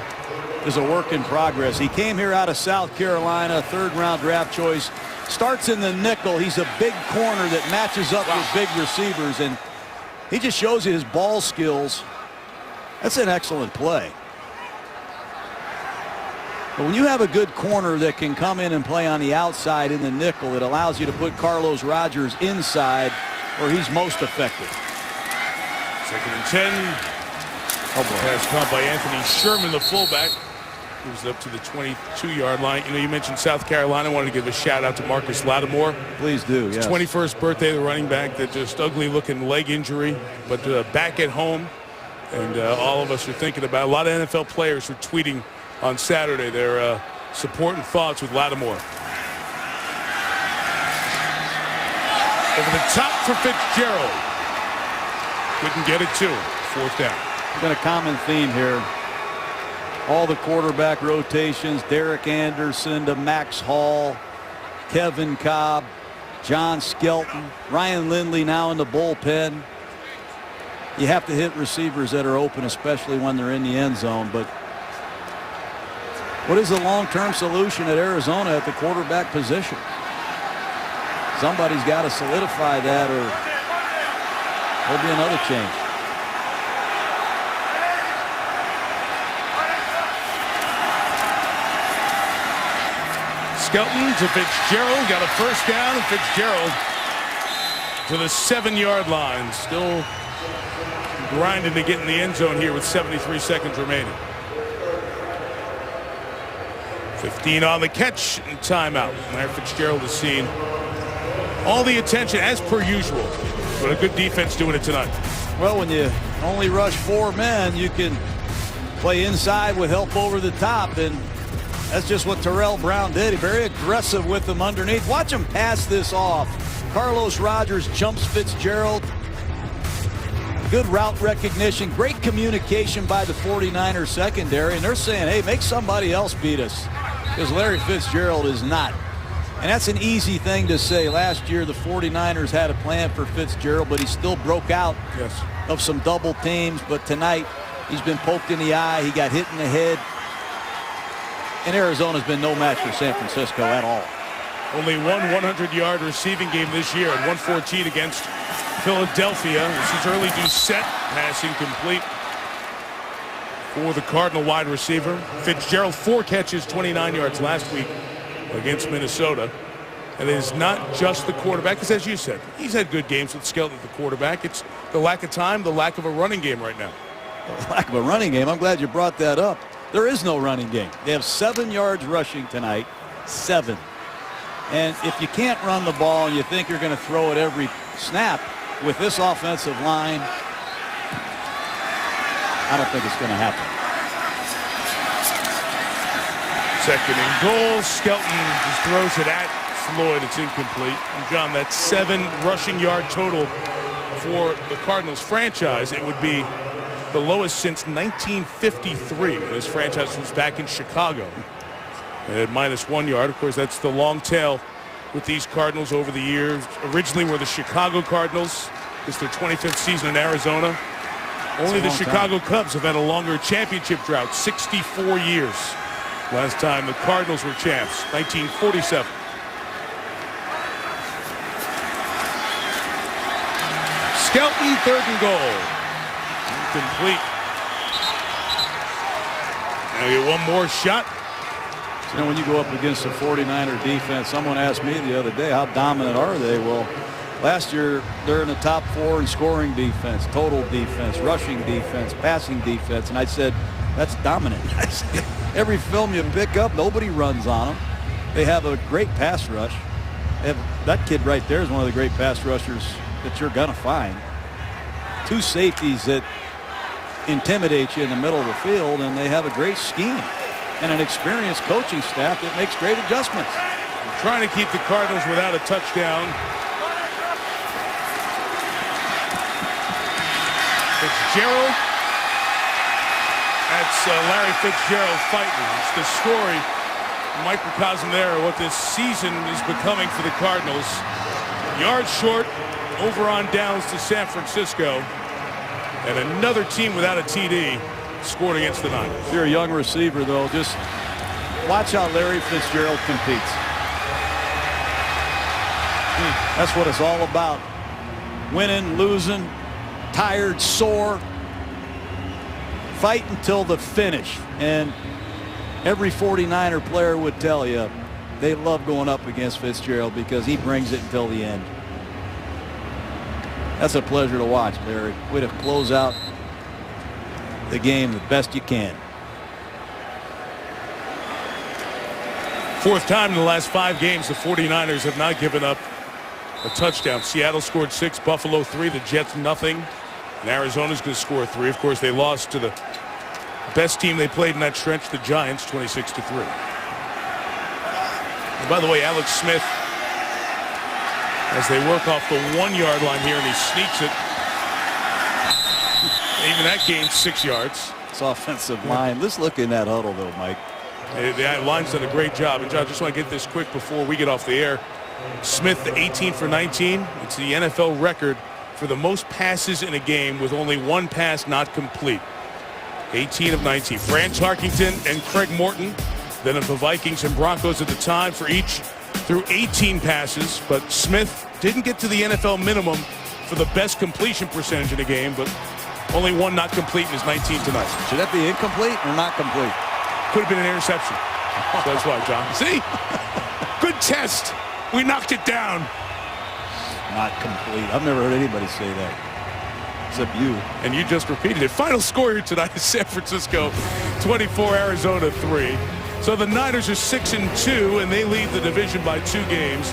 is a work in progress. He came here out of South Carolina, 3rd-round draft choice. Starts in the nickel. He's a big corner that matches up with big receivers, and he just shows you his ball skills. That's an excellent play. But when you have a good corner that can come in and play on the outside in the nickel, it allows you to put Carlos Rogers inside where he's most effective. 2nd and 10. Pass caught by Anthony Sherman, the fullback. Moves up to the 22-yard line. You know, you mentioned South Carolina. I wanted to give a shout-out to Marcus Lattimore. Please do, yes. His 21st birthday, the running back, that just ugly-looking leg injury, but back at home. And all of us are thinking about, a lot of NFL players were tweeting on Saturday their support and thoughts with Lattimore. Over the top for Fitzgerald. Couldn't get it to him. 4th down. It's been a common theme here. All the quarterback rotations, Derek Anderson to Max Hall, Kevin Cobb, John Skelton, Ryan Lindley now in the bullpen. You have to hit receivers that are open, especially when they're in the end zone. But what is the long-term solution at Arizona at the quarterback position? Somebody's got to solidify that, or there'll be another change. Skelton to Fitzgerald, got a first down, and Fitzgerald to the 7-yard line. Still grinding to get in the end zone here with 73 seconds remaining. 15 on the catch and timeout. Larry Fitzgerald has seen all the attention as per usual, but a good defense doing it tonight. Well, when you only rush 4 men, you can play inside with help over the top, and that's just what Terrell Brown did. Very aggressive with them underneath. Watch him pass this off. Carlos Rogers jumps Fitzgerald. Good route recognition. Great communication by the 49ers secondary. And they're saying, hey, make somebody else beat us, because Larry Fitzgerald is not. And that's an easy thing to say. Last year, the 49ers had a plan for Fitzgerald, but he still broke out of some double teams. But tonight, he's been poked in the eye. He got hit in the head. And Arizona's been no match for San Francisco at all. Only one 100-yard receiving game this year at 114 against Philadelphia. This is early Doucette, passing complete for the Cardinal wide receiver. Fitzgerald, 4 catches, 29 yards last week against Minnesota. And it is not just the quarterback, because as you said, he's had good games with Skelton at the quarterback. It's the lack of time, the lack of a running game right now. The lack of a running game. I'm glad you brought that up. There is no running game. They have 7 yards rushing tonight. 7. And if you can't run the ball and you think you're going to throw it every snap with this offensive line, I don't think it's going to happen. Second and goal. Skelton just throws it at Floyd. It's incomplete. And John, that's 7 rushing yard total for the Cardinals franchise. It would be the lowest since 1953. This franchise was back in Chicago. At -1 yard. Of course, that's the long tail with these Cardinals over the years. Originally were the Chicago Cardinals. It's their 25th season in Arizona. Only the Chicago Cubs have had a longer championship drought, 64 years. Last time the Cardinals were champs, 1947. Skelton, 3rd and goal. Incomplete. Now get one more shot. You know, when you go up against a 49er defense, someone asked me the other day, how dominant are they? Well, last year they're in the top 4 in scoring defense, total defense, rushing defense, passing defense, and I said that's dominant. Every film you pick up, nobody runs on them. They have a great pass rush. That kid right there is one of the great pass rushers that you're gonna find. 2 safeties that intimidate you in the middle of the field, and they have a great scheme and an experienced coaching staff that makes great adjustments. We're trying to keep the Cardinals without a touchdown. Fitzgerald. That's Larry Fitzgerald fighting. It's the story, microcosm there, of what this season is becoming for the Cardinals. Yards short, over on downs to San Francisco. And another team without a TD scored against the Niners. If you're a young receiver, though, just watch how Larry Fitzgerald competes. That's what it's all about. Winning, losing, tired, sore. Fight until the finish. And every 49er player would tell you they love going up against Fitzgerald because he brings it until the end. That's a pleasure to watch, Larry. Way to close out the game the best you can. 4th time in the last 5 games the 49ers have not given up a touchdown. Seattle scored 6, Buffalo 3, the Jets nothing, and Arizona's going to score 3. Of course, they lost to the best team they played in that stretch, the Giants, 26-3. And by the way, Alex Smith, as they work off the 1-yard line here, and he sneaks it. Even that gains 6 yards. It's offensive line. Let's look in that huddle, though, Mike. The line's done a great job. And, John, I just want to get this quick before we get off the air. Smith, 18 for 19. It's the NFL record for the most passes in a game with only 1 pass not complete. 18 of 19. Branch Harkington and Craig Morton, then of the Vikings and Broncos at the time, for each threw 18 passes. But Smith didn't get to the NFL minimum for the best completion percentage in a game, but only 1 not complete in his 19 tonight. Should that be incomplete or not complete? Could have been an interception. So that's why, John. See? Good test. We knocked it down. Not complete. I've never heard anybody say that. Except you. And you just repeated it. Final score here tonight is San Francisco 24, Arizona 3. So the Niners are 6-2, and they lead the division by 2 games.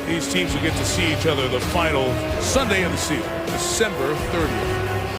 These teams will get to see each other the final Sunday of the season, December 30th.